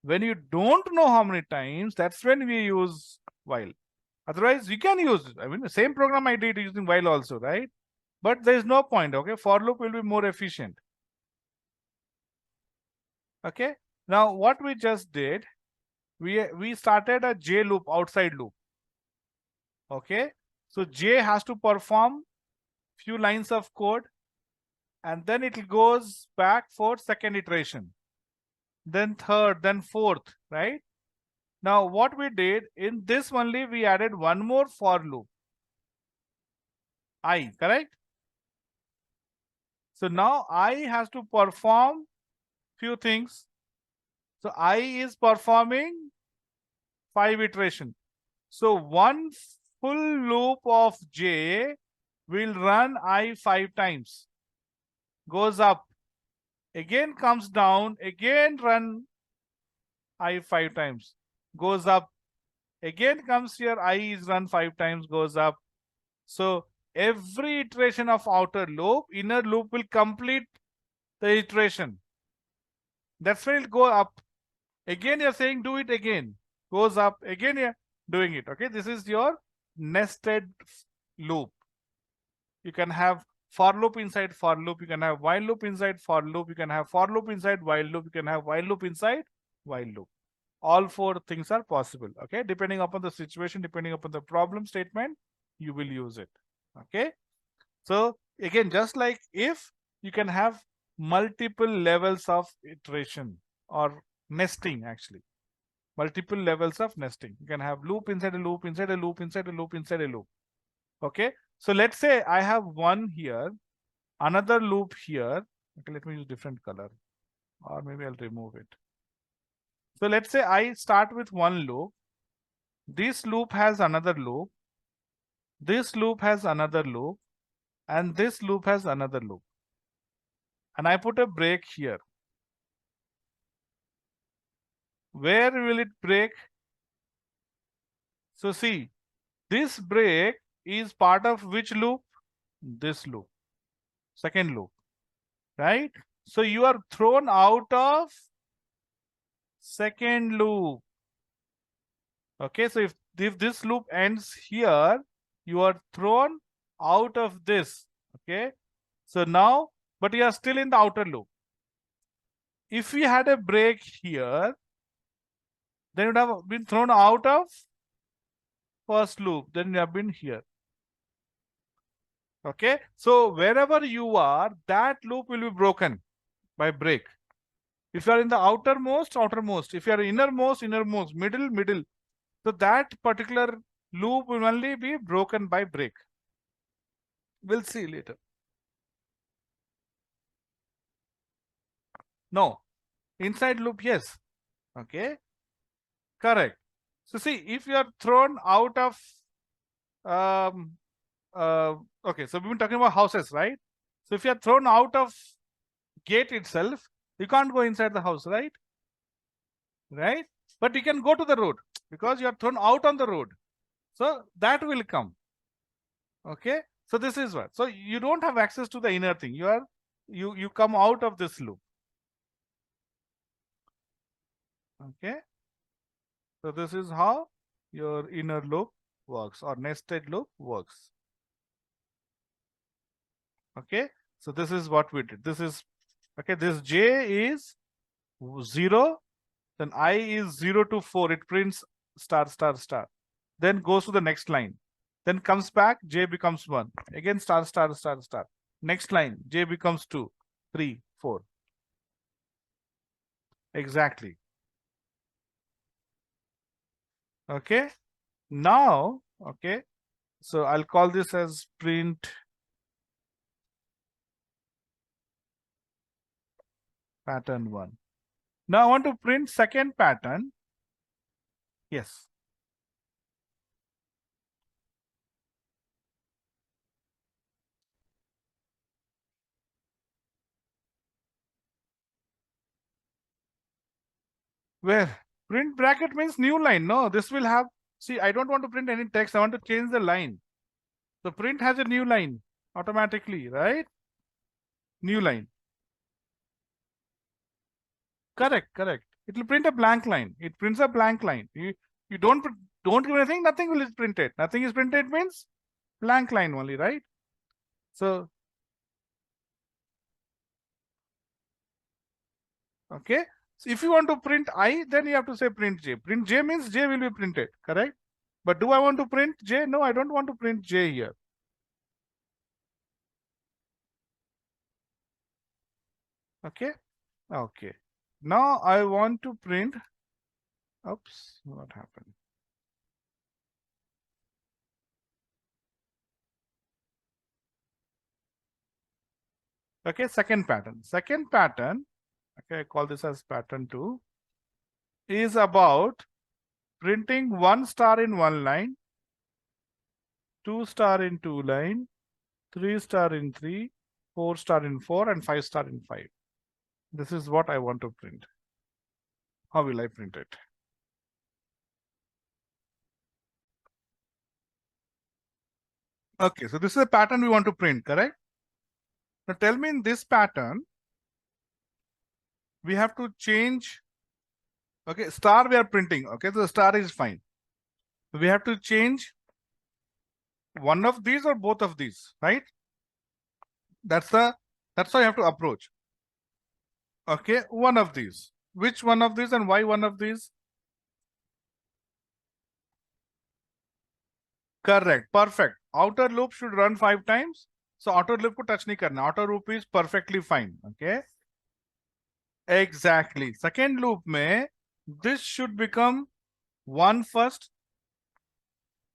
When you don't know how many times, that's when we use while. Otherwise, you can use, I mean, the same program I did using while also, right? But there is no point, okay? For loop will be more efficient. Okay. Now, what we just did, we started a J loop, outside loop. Okay. So J has to perform few lines of code, and then it goes back for second iteration, then third, then fourth, right? Now, what we did in this only, we added one more for loop, I, correct? So now I has to perform few things. So I is performing 5 iteration. So one full loop of J will run I 5 times, goes up, again comes down, again run I 5 times, goes up, again comes here, I is run 5 times, goes up. So every iteration of outer loop, inner loop will complete the iteration. That's when it'll go up. Again, you're saying do it again, goes up, again you're doing it. Okay, this is your nested loop. You can have for loop inside for loop, you can have while loop inside for loop, you can have for loop inside while loop, you can have while loop inside while loop. All 4 things are possible. Okay, depending upon the situation, depending upon the problem statement, you will use it. Okay, so again, just like if, you can have multiple levels of iteration or nesting, actually multiple levels of nesting. You can have loop inside a loop, inside a loop, inside a loop, inside a loop. Okay, so let's say I have one here, another loop here. Okay, let me use different color, or maybe I'll remove it. So let's say I start with one loop, this loop has another loop, this loop has another loop, and this loop has another loop, and I put a break here. Where will it break? So see, this break is part of which loop? This loop, second loop, right? So you are thrown out of second loop. Okay, so if this loop ends here, you are thrown out of this. Okay, so now, but you are still in the outer loop. If we had a break here, then you would have been thrown out of first loop, then you have been here. Okay, so wherever you are, that loop will be broken by break. If you are in the outermost, outermost. If you are innermost, innermost, middle, middle. So that particular loop will only be broken by break. We'll see later. No, inside loop, yes. Okay, correct. So see, if you are thrown out of, okay, so we've been talking about houses, right? So if you are thrown out of gate itself, you can't go inside the house, right? Right? But you can go to the road because you are thrown out on the road. So that will come. Okay, so this is what. So you don't have access to the inner thing. You come out of this loop. Okay, so this is how your inner loop works, or nested loop works. Okay, so this is what we did. This is, okay, this J is 0, then I is 0 to 4. It prints star, star, star, then goes to the next line, then comes back, J becomes 1, again star, star, star, star. Next line, J becomes 2, 3, 4. Exactly. Okay, now, okay, so I'll call this as print pattern 1. Now I want to print second pattern. Yes. Where? Print bracket means new line. No, this will have, see, I don't want to print any text. I want to change the line. So print has a new line automatically, right? New line. Correct, correct. It will print a blank line. It prints a blank line. You don't give anything, nothing will is printed. Nothing is printed means blank line only, right? So, okay. So if you want to print I, then you have to say print J. Print J means J will be printed, correct? But do I want to print J? No, I don't want to print J here. Okay. Okay. Now I want to print. Oops, what happened? Okay, second pattern. Second pattern, okay, I call this as pattern 2, is about printing 1 star in 1 line, 2 star in 2 line, 3 star in 3, 4 star in 4, and 5 star in 5. This is what I want to print. How will I print it? Okay, so this is a pattern we want to print, correct? Now tell me, in this pattern, we have to change. Okay, star we are printing. Okay, so the star is fine. We have to change one of these or both of these, right? That's how you have to approach. Okay, one of these. Which one of these and why one of these? Correct, perfect. Outer loop should run 5 times. So outer loop ko touch nahi karna. Outer loop is perfectly fine. Okay. Exactly. Second loop mein, this should become 1 first.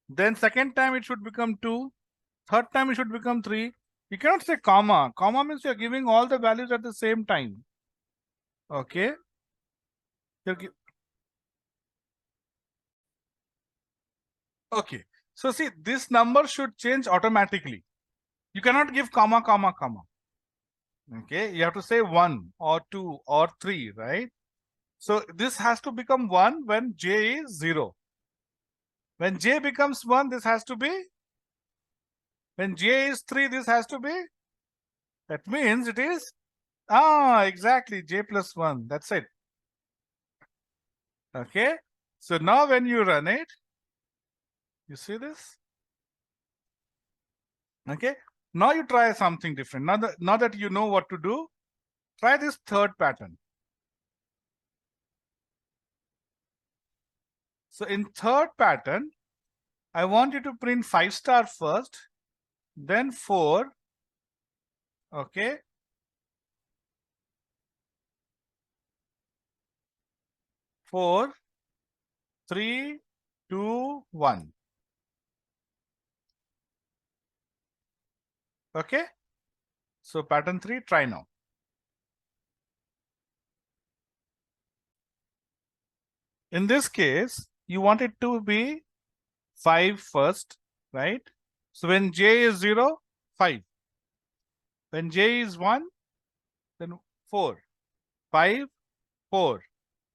Then second time it should become 2. Third time it should become 3. You cannot say comma. Comma means you're giving all the values at the same time. Okay. Okay. So see, this number should change automatically. You cannot give comma, comma, comma. Okay. You have to say 1 or 2 or 3, right? So this has to become 1 when J is 0. When J becomes 1, this has to be. When J is 3, this has to be. That means it is. Exactly. J plus 1. That's it. Okay. So now when you run it, you see this? Okay. Now you try something different. Now that you know what to do, try this third pattern. So in third pattern, I want you to print 5 star first, then 4. Okay. 4, 3, 2, 1. Okay. So pattern 3, try now. In this case, you want it to be 5 first, right? So when J is 0, 5. When J is 1, then 4. 5, 4.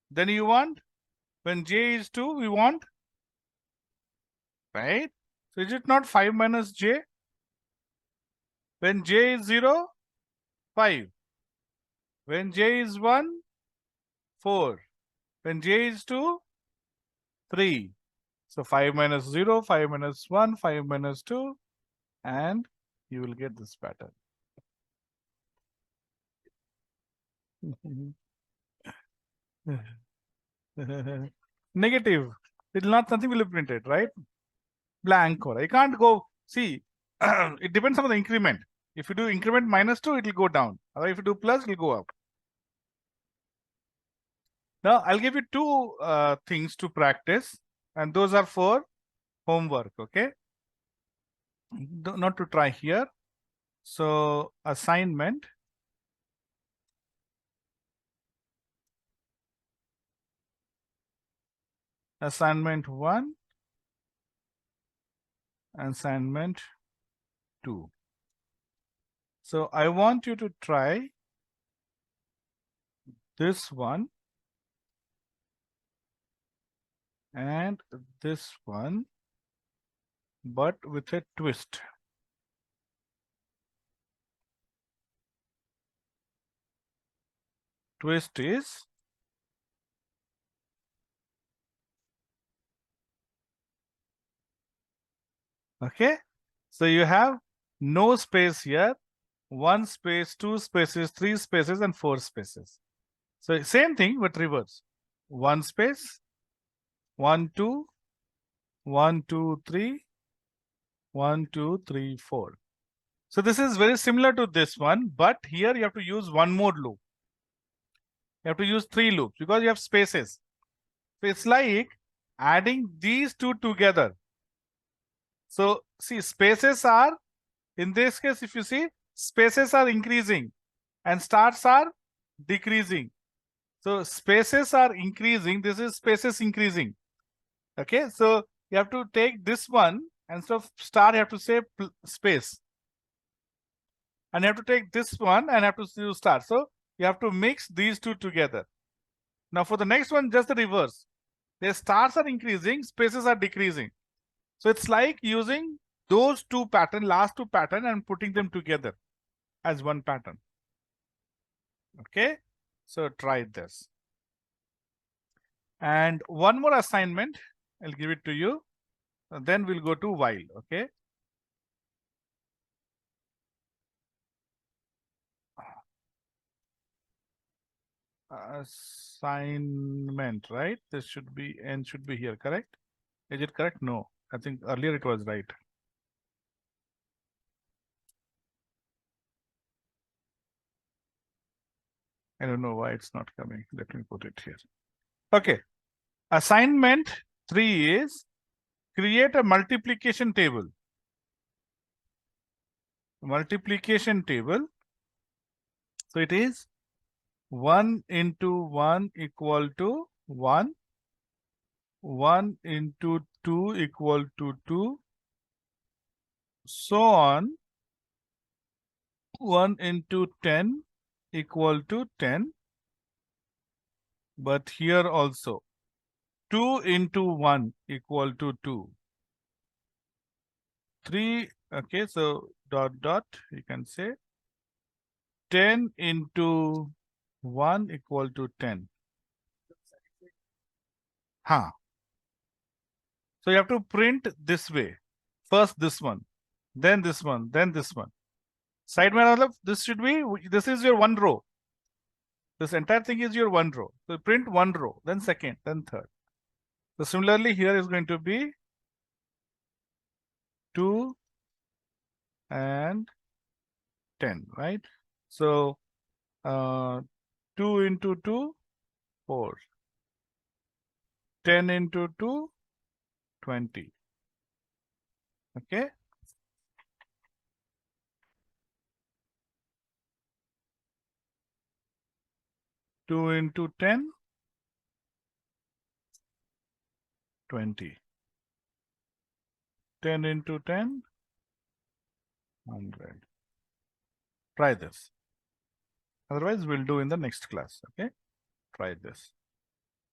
Then you want, when J is 2, we want, right? So is it not 5 minus J? When J is 0, 5. When J is 1, 4. When J is 2, 3. So 5 minus 0, 5 minus 1, 5 minus 2, and you will get this pattern. Negative. It will not, nothing will be printed, right? Blank or I can't go. See, it depends on the increment. If you do increment -2, it will go down. Or if you do plus, it will go up. Now I'll give you 2 things to practice, and those are for homework. Okay. Not to try here. So assignment. assignment 1, assignment 2. So I want you to try this one and this one, but with a twist. Twist is okay. So you have no space here, 1 space, 2 spaces, 3 spaces, and 4 spaces. So same thing, but reverse. 1 space, 1, 2, 1, 2, 3, 1, 2, 3, 4. So this is very similar to this one, but here you have to use one more loop. You have to use 3 loops because you have spaces. So it's like adding these two together. So see, spaces are, in this case, if you see, spaces are increasing and starts are decreasing. So spaces are increasing. This is spaces increasing. Okay, so you have to take this one, instead of star, you have to say space. And you have to take this one and have to use star. So you have to mix these two together. Now for the next one, just the reverse. The stars are increasing, spaces are decreasing. So it's like using those two pattern, last two pattern, and putting them together as one pattern. Okay, so try this. And one more assignment, I'll give it to you. Then we'll go to while. Okay. Assignment, right? This should be n should be here, correct? Is it correct? No, I think earlier it was right. I don't know why it's not coming. Let me put it here. Okay. Assignment 3 is create a multiplication table. Multiplication table. So it is 1 into 1 equal to 1. 1 into 2 equal to 2. So on. 1 into 10 equal to 10. But here also 2 into 1 equal to 2. 3, okay, so dot dot, you can say 10 into 1 equal to 10. Huh. So you have to print this way. First this one, then this one, then this one. Side mein, this should be, this is your one row. This entire thing is your one row. So print one row, then second, then third. So similarly, here is going to be 2 and 10, right? So 2 into 2, 4. 10 into 2, 20. Okay. Two into 10, 20. 10 into 10, 100. Try this. Otherwise, we'll do in the next class. Okay. Try this.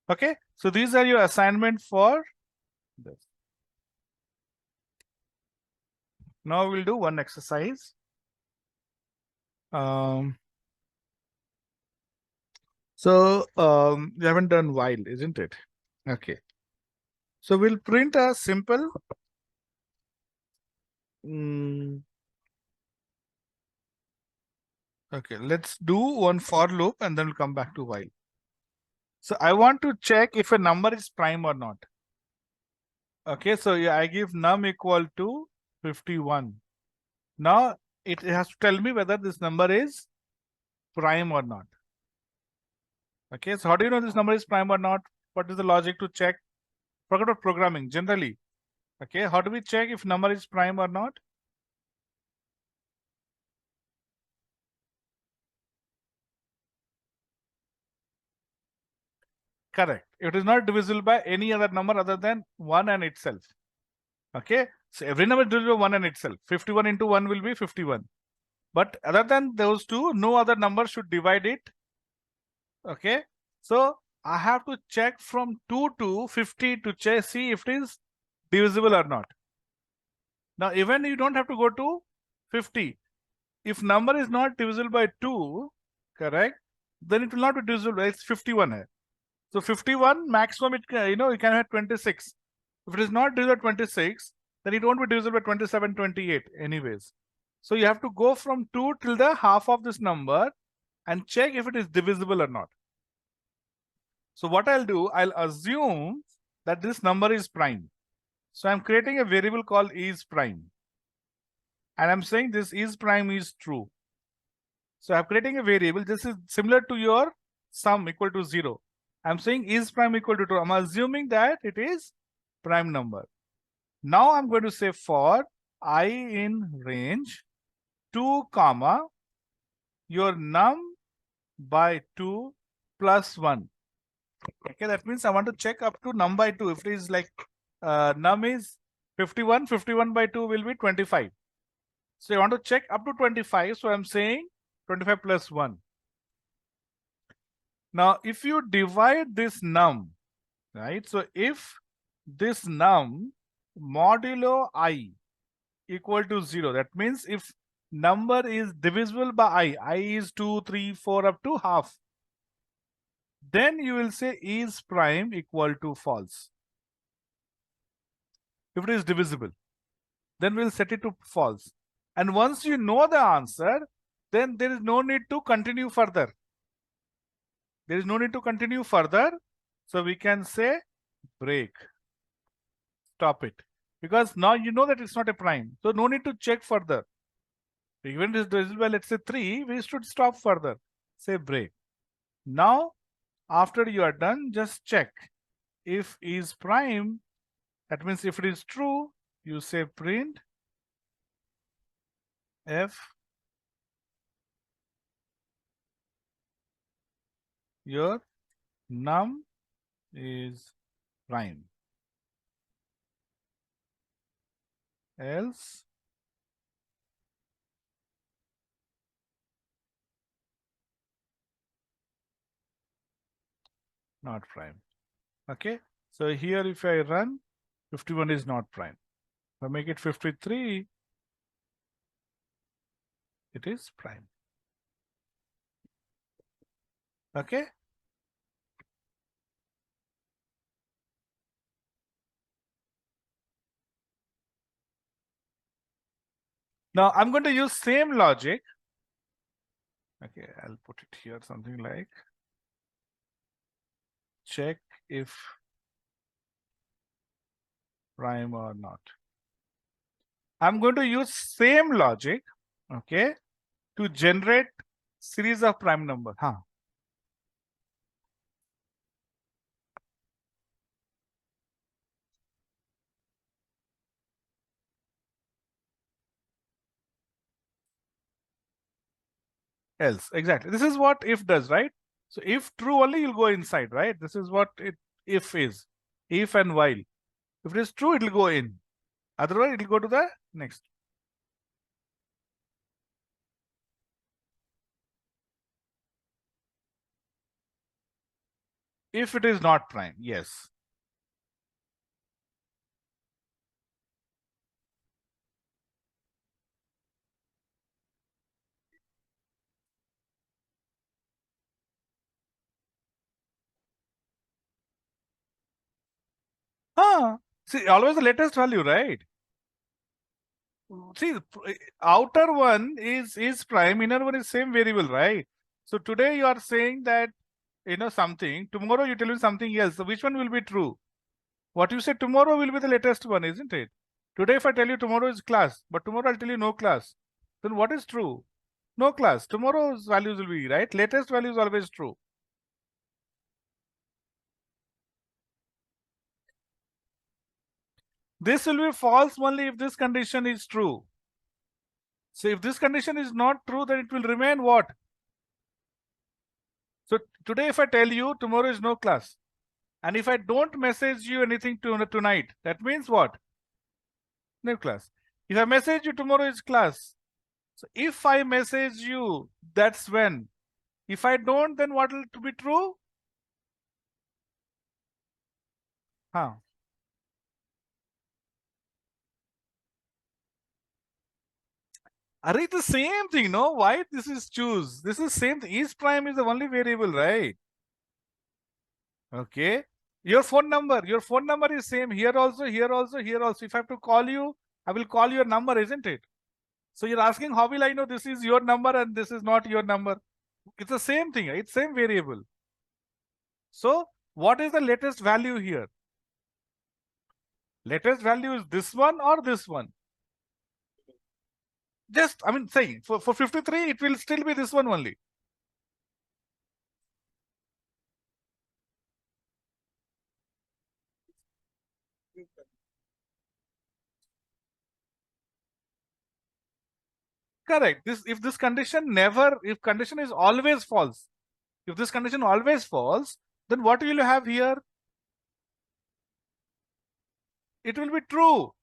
Okay. So these are your assignment for this. Now we'll do one exercise. So we haven't done while, isn't it? Okay. So we'll print a simple okay, let's do one for loop and then we'll come back to while. So I want to check if a number is prime or not. Okay, so yeah, I give num equal to 51. Now it has to tell me whether this number is prime or not. Okay, so how do you know this number is prime or not? What is the logic to check? Forget about programming generally. Okay, how do we check if number is prime or not? Correct. It is not divisible by any other number other than 1 and itself. Okay. So every number is divisible by 1 and itself. 51 into 1 will be 51. But other than those two, no other number should divide it. Okay. So I have to check from 2 to 50 to check, see if it is divisible or not. Now, even you don't have to go to 50. If number is not divisible by 2, correct, then it will not be divisible by, it's 51 here. So 51 maximum, it can, you can have 26. If it is not divisible by 26, then it won't be divisible by 27, 28 anyways. So you have to go from 2 till the half of this number and check if it is divisible or not. So what I'll do, I'll assume that this number is prime. So I'm creating a variable called is prime. And I'm saying this is prime is true. So I'm creating a variable. This is similar to your sum equal to 0. I'm saying is prime equal to 2. I'm assuming that it is prime number. Now I'm going to say for I in range 2 comma your num by 2 plus 1. Okay, that means I want to check up to num by 2. If it is like num is 51, 51 by 2 will be 25. So I want to check up to 25. So I'm saying 25 plus 1. Now, if you divide this num, right? So if this num modulo I equal to 0, that means if number is divisible by I is 2, 3, 4 up to half, then you will say is prime equal to false. If it is divisible, then we'll set it to false. And once you know the answer, then there is no need to continue further. There is no need to continue further. So we can say break. Stop it. Because now you know that it's not a prime. So no need to check further. Even if it is divisible by, let's say 3, we should stop further. Say break. Now, after you are done, just check. If is prime, that means if it is true, you say print f your num is prime. Else not prime. Okay. So here if I run, 51 is not prime. If I make it 53, it is prime. Okay. Now I'm going to use same logic. Okay, I'll put it here something like check if prime or not. I'm going to use same logic, okay, to generate series of prime number. Else, exactly. This is what if does, right? So if true only, you'll go inside, right? This is what it if is. If and while. If it is true, it will go in. Otherwise, it will go to the next. If it is not prime, yes. See, always the latest value, right? See, outer one is prime, inner one is same variable, right? So today you are saying that something, tomorrow you tell me something else. So which one will be true? What you say tomorrow will be the latest one, isn't it? Today if I tell you tomorrow is class, but tomorrow I'll tell you no class. Then what is true? No class. Tomorrow's values will be right. Latest value is always true. This will be false only if this condition is true. So if this condition is not true, then it will remain what? So today if I tell you tomorrow is no class, And if I don't message you anything tonight, that means what? No class. If I message you tomorrow is class. So if I message you, that's when. If I don't, then what will be true? Huh. Are it the same thing? No, why this is choose? This is same thing. Is prime is the only variable, right? Okay. Your phone number is same here also, here also, here also. If I have to call you, I will call your number, isn't it? So you're asking, how will I know this is your number and this is not your number? It's the same thing, it's same variable. So what is the latest value here? Latest value is this one or this one? Just, I mean, saying for 53, it will still be this one only. Correct. If this condition if condition is always false, if this condition always false, then what will you have here? It will be true.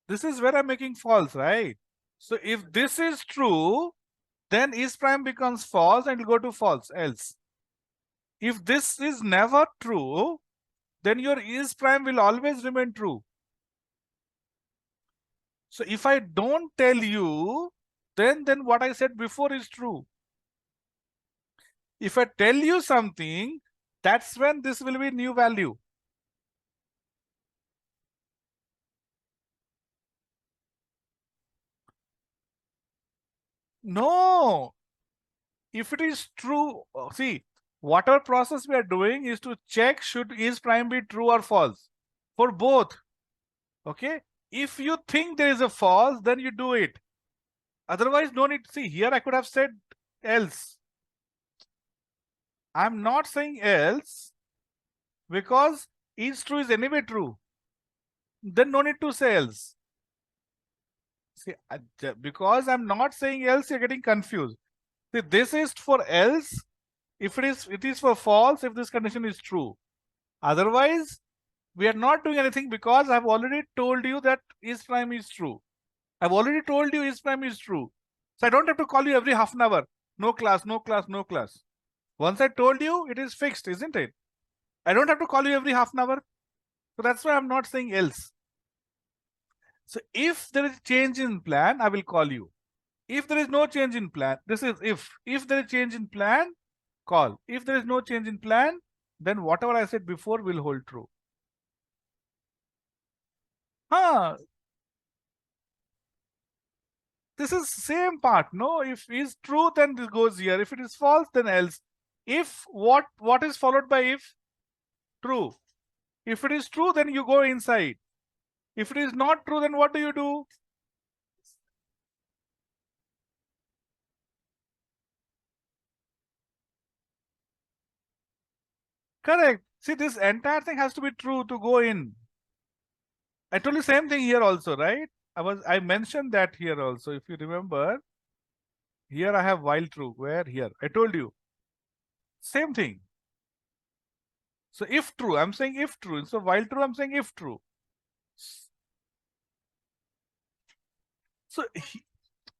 This is where I'm making false, right? So if this is true, then is prime becomes false and will go to false else. If this is never true, then your is prime will always remain true. So if I don't tell you, then what I said before is true. If I tell you something, that's when this will be new value. No, if it is true, see, whatever process we are doing is to check should is prime be true or false for both. Okay, if you think there is a false, then you do it. Otherwise, no need. See, here I could have said else. I'm not saying else because is true is anyway true. Then no need to say else. See, because I'm not saying else, you're getting confused. See, this is for else. If it is for false if this condition is true. Otherwise, we are not doing anything because I've already told you that is prime is true. I've already told you is prime is true. So I don't have to call you every half an hour. No class, no class, no class. Once I told you, it is fixed, isn't it? I don't have to call you every half an hour. So that's why I'm not saying else. So if there is change in plan, I will call you. If there is no change in plan, this is if. If there is change in plan, call. If there is no change in plan, then whatever I said before will hold true. Huh. This is same part, no? If is true, then this goes here. If it is false, then else. If what is followed by if? True. If it is true, then you go inside. If it is not true, then what do you do? Correct. See, this entire thing has to be true to go in. I told you same thing here also, right? I mentioned that here also. If you remember, here I have while true. Where here? I told you. Same thing. So if true, I'm saying if true. So while true, I'm saying if true. So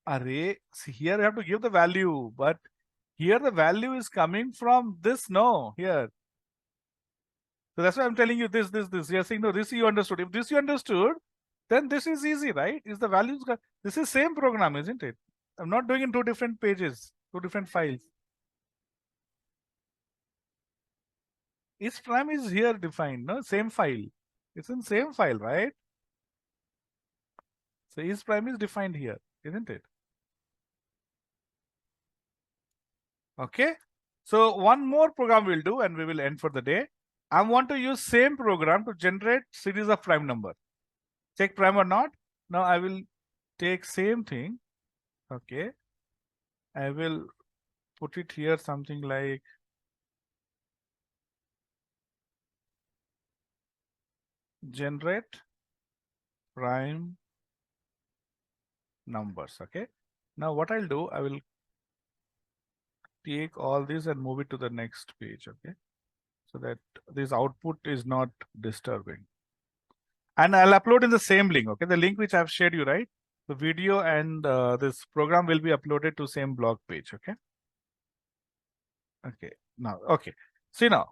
array, see here you have to give the value, but here the value is coming from this, no, here. So that's why I'm telling you this. You're saying, no, this you understood. If this you understood, then this is easy, right? Is the values, this is same program, isn't it? I'm not doing in two different pages, two different files. Is prime is here defined, no? Same file. It's in same file, right? So is prime is defined here, isn't it? Okay. So one more program we'll do and we will end for the day. I want to use same program to generate series of prime number. Check prime or not. Now I will take same thing. Okay. I will put it here something like generate prime numbers. Okay. Now what I'll do, I will take all this and move it to the next page. Okay. so that this output is not disturbing. And I'll upload in the same link, okay? The link which I've shared you, right? The video and this program will be uploaded to same blog page, okay? Okay, now, okay. See now,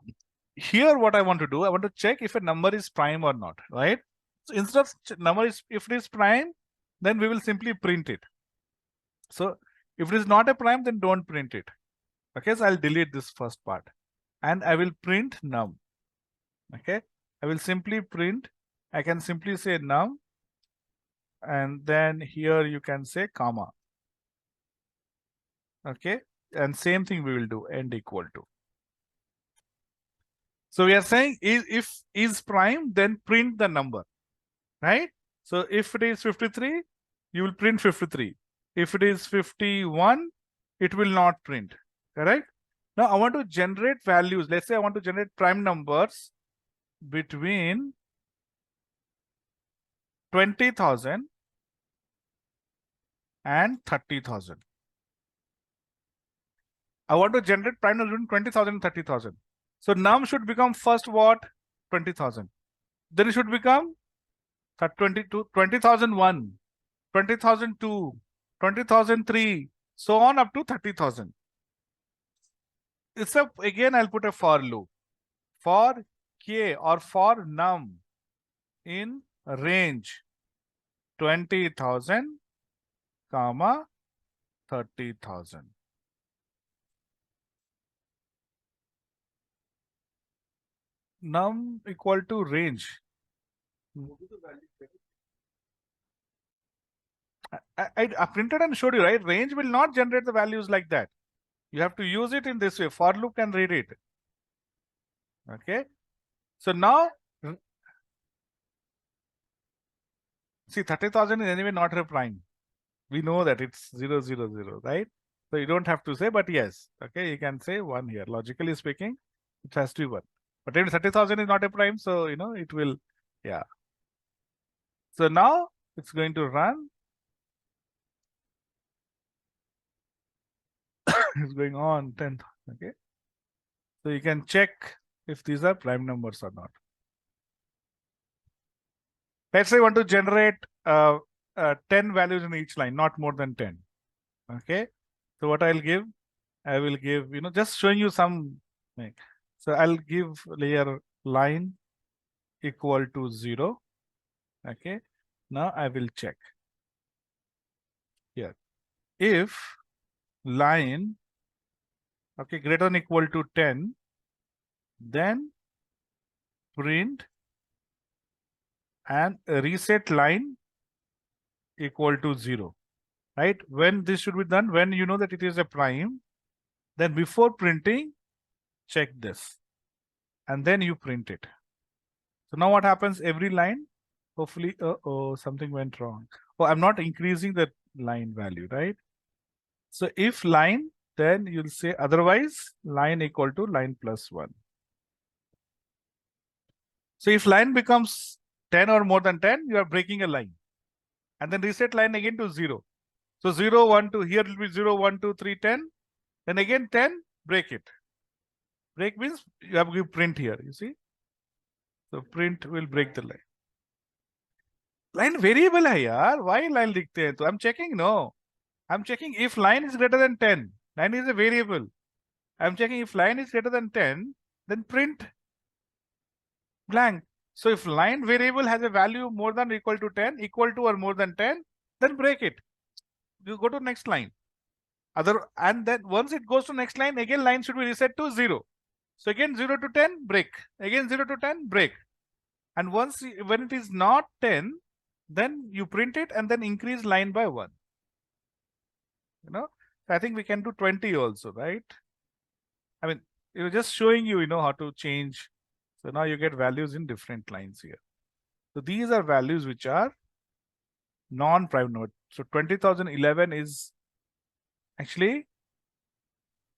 here what I want to do, I want to check if a number is prime or not, right? So instead of number is, if it is prime, then we will simply print it. So if it is not a prime, then don't print it. Okay, so I'll delete this first part and I will print num. Okay, I will simply print, I can simply say num, and then here you can say comma. Okay, and same thing we will do, end equal to. So we are saying if is prime, then print the number, right? So if it is 53, you will print 53. If it is 51, it will not print, correct? Now I want to generate values. Let's say I want to generate prime numbers between 20,000 and 30,000. I want to generate prime numbers between 20,000 and 30,000. So num should become first what? 20,000. Then it should become 20,001, 20,002, 20,003, so on up to 30,000. Except again, I'll put a for loop. For k or for num in range 20,000, comma 30,000. Num equal to range. I printed and showed you, right? Range will not generate the values like that. You have to use it in this way. For loop can read it. Okay. So now, see, 30,000 is anyway not a prime. We know that it's 0, 0, 0, right? So you don't have to say, but yes. Okay, you can say 1 here. Logically speaking, it has to be 1. But if 30,000 is not a prime, so you know it will, yeah. So now it's going to run. It's going on 10. Okay. So you can check if these are prime numbers or not. Let's say I want to generate 10 values in each line, not more than 10. Okay. So what I'll give, I will give, you know, just showing you some. So I'll give layer line equal to 0. Okay. Now I will check here. If line, okay, greater than equal to 10, then print and reset line equal to 0, right? When this should be done, when you know that it is a prime, then before printing, check this, and then you print it. So now what happens? Every line, hopefully, oh, something went wrong. Oh, I'm not increasing the line value, right? So if line, then you'll say otherwise line equal to line plus 1. So if line becomes 10 or more than 10, you are breaking a line. And then reset line again to 0. So 0, 1, 2, here it will be 0, 1, 2, 3, 10. Then again 10, break it. Break means you have to give print here, you see. So print will break the line. Line variable hai yaar. Why line likhte hain? So I'm checking, no. I'm checking if line is greater than 10. Line is a variable. I'm checking if line is greater than 10, then print blank. So if line variable has a value more than or equal to 10, equal to or more than 10, then break it. You go to next line. And then once it goes to next line, again line should be reset to 0. So again 0 to 10, break. Again 0 to 10, break. And once when it is not 10, then you print it and then increase line by 1. You know, so I think we can do 20 also, right? I mean, it was just showing you, you know, how to change. So now you get values in different lines here. So these are values which are non-prime number. So 20,011 is actually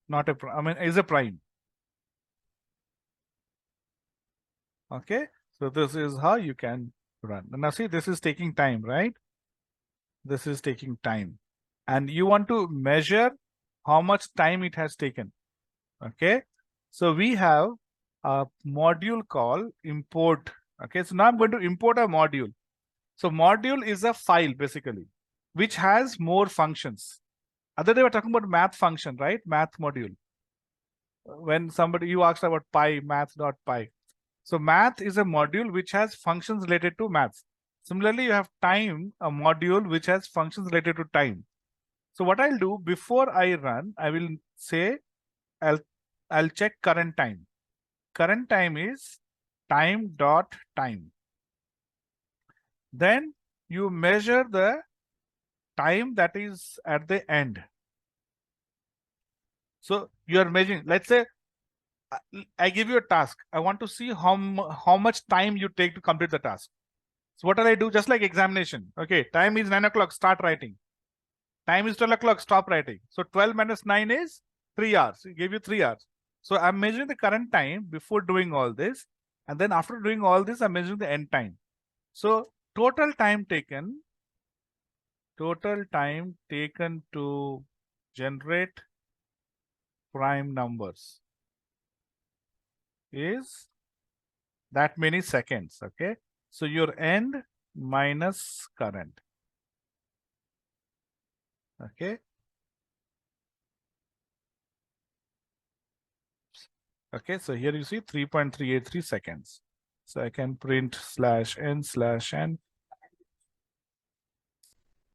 not a prime, I mean, is a prime. Okay, so this is how you can run. Now see, this is taking time, right? This is taking time. And you want to measure how much time it has taken. Okay, so we have a module called import. Okay, so now I'm going to import a module. So module is a file basically, which has more functions. Other day we're talking about math function, right? Math module. When somebody you asked about pi, math.py. So math is a module which has functions related to maths. Similarly, you have time, a module which has functions related to time. So what I'll do before I run, I will say I'll check current time. Current time is time.time. Then you measure the time that is at the end. So you are measuring, let's say I give you a task. I want to see how much time you take to complete the task. So what will I do? Just like examination. Okay, time is 9 o'clock, start writing. Time is 12 o'clock, stop writing. So 12 minus 9 is 3 hours. It gave you 3 hours. So I'm measuring the current time before doing all this. And then after doing all this, I'm measuring the end time. So total time taken to generate prime numbers is that many seconds. Okay. So your end minus current. Okay. Okay, so here you see 3.383 seconds. So I can print /n/n.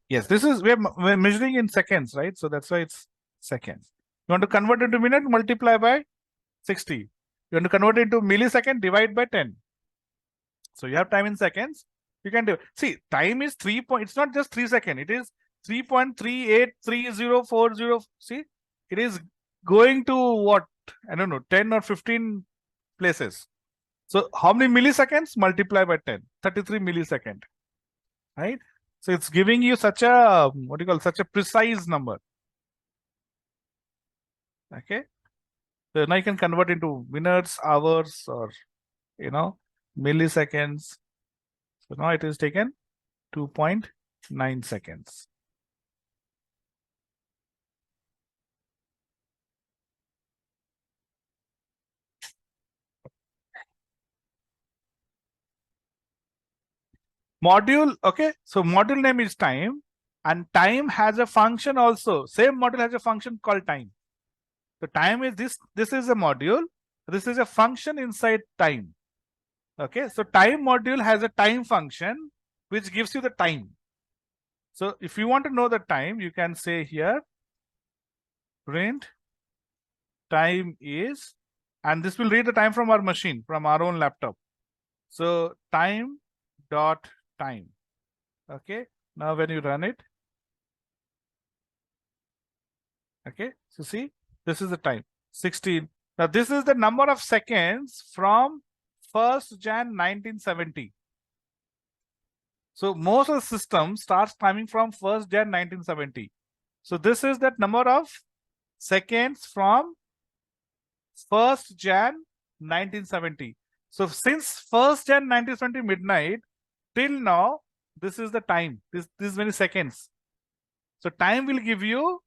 Yes, this is we're measuring in seconds, right? So that's why it's seconds. You want to convert into minute, multiply by 60. You want to convert it into millisecond, divide by 10. So you have time in seconds. You can do. See, time is it's not just 3 seconds. It is 3.383040. See, it is going to what? I don't know, 10 or 15 places. So how many milliseconds? Multiply by 10, 33 millisecond, right? So it's giving you such a, what do you call, such a precise number. Okay. So now you can convert into minutes, hours, or, milliseconds. So now it is taken 2.9 seconds. Module, okay, so module name is time, and time has a function also. Same module has a function called time. So time is this is a module, this is a function inside time. Okay, so time module has a time function which gives you the time. So if you want to know the time, you can say here print time is, and this will read the time from our machine, from our own laptop. So time dot time. Okay, now when you run it, okay, so see, this is the time 16. Now this is the number of seconds from 1st Jan 1970. So most of the system starts timing from 1st Jan 1970. So this is that number of seconds from 1st Jan 1970. So since 1st Jan 1970 midnight till now, this is the time. This many seconds. So time will give you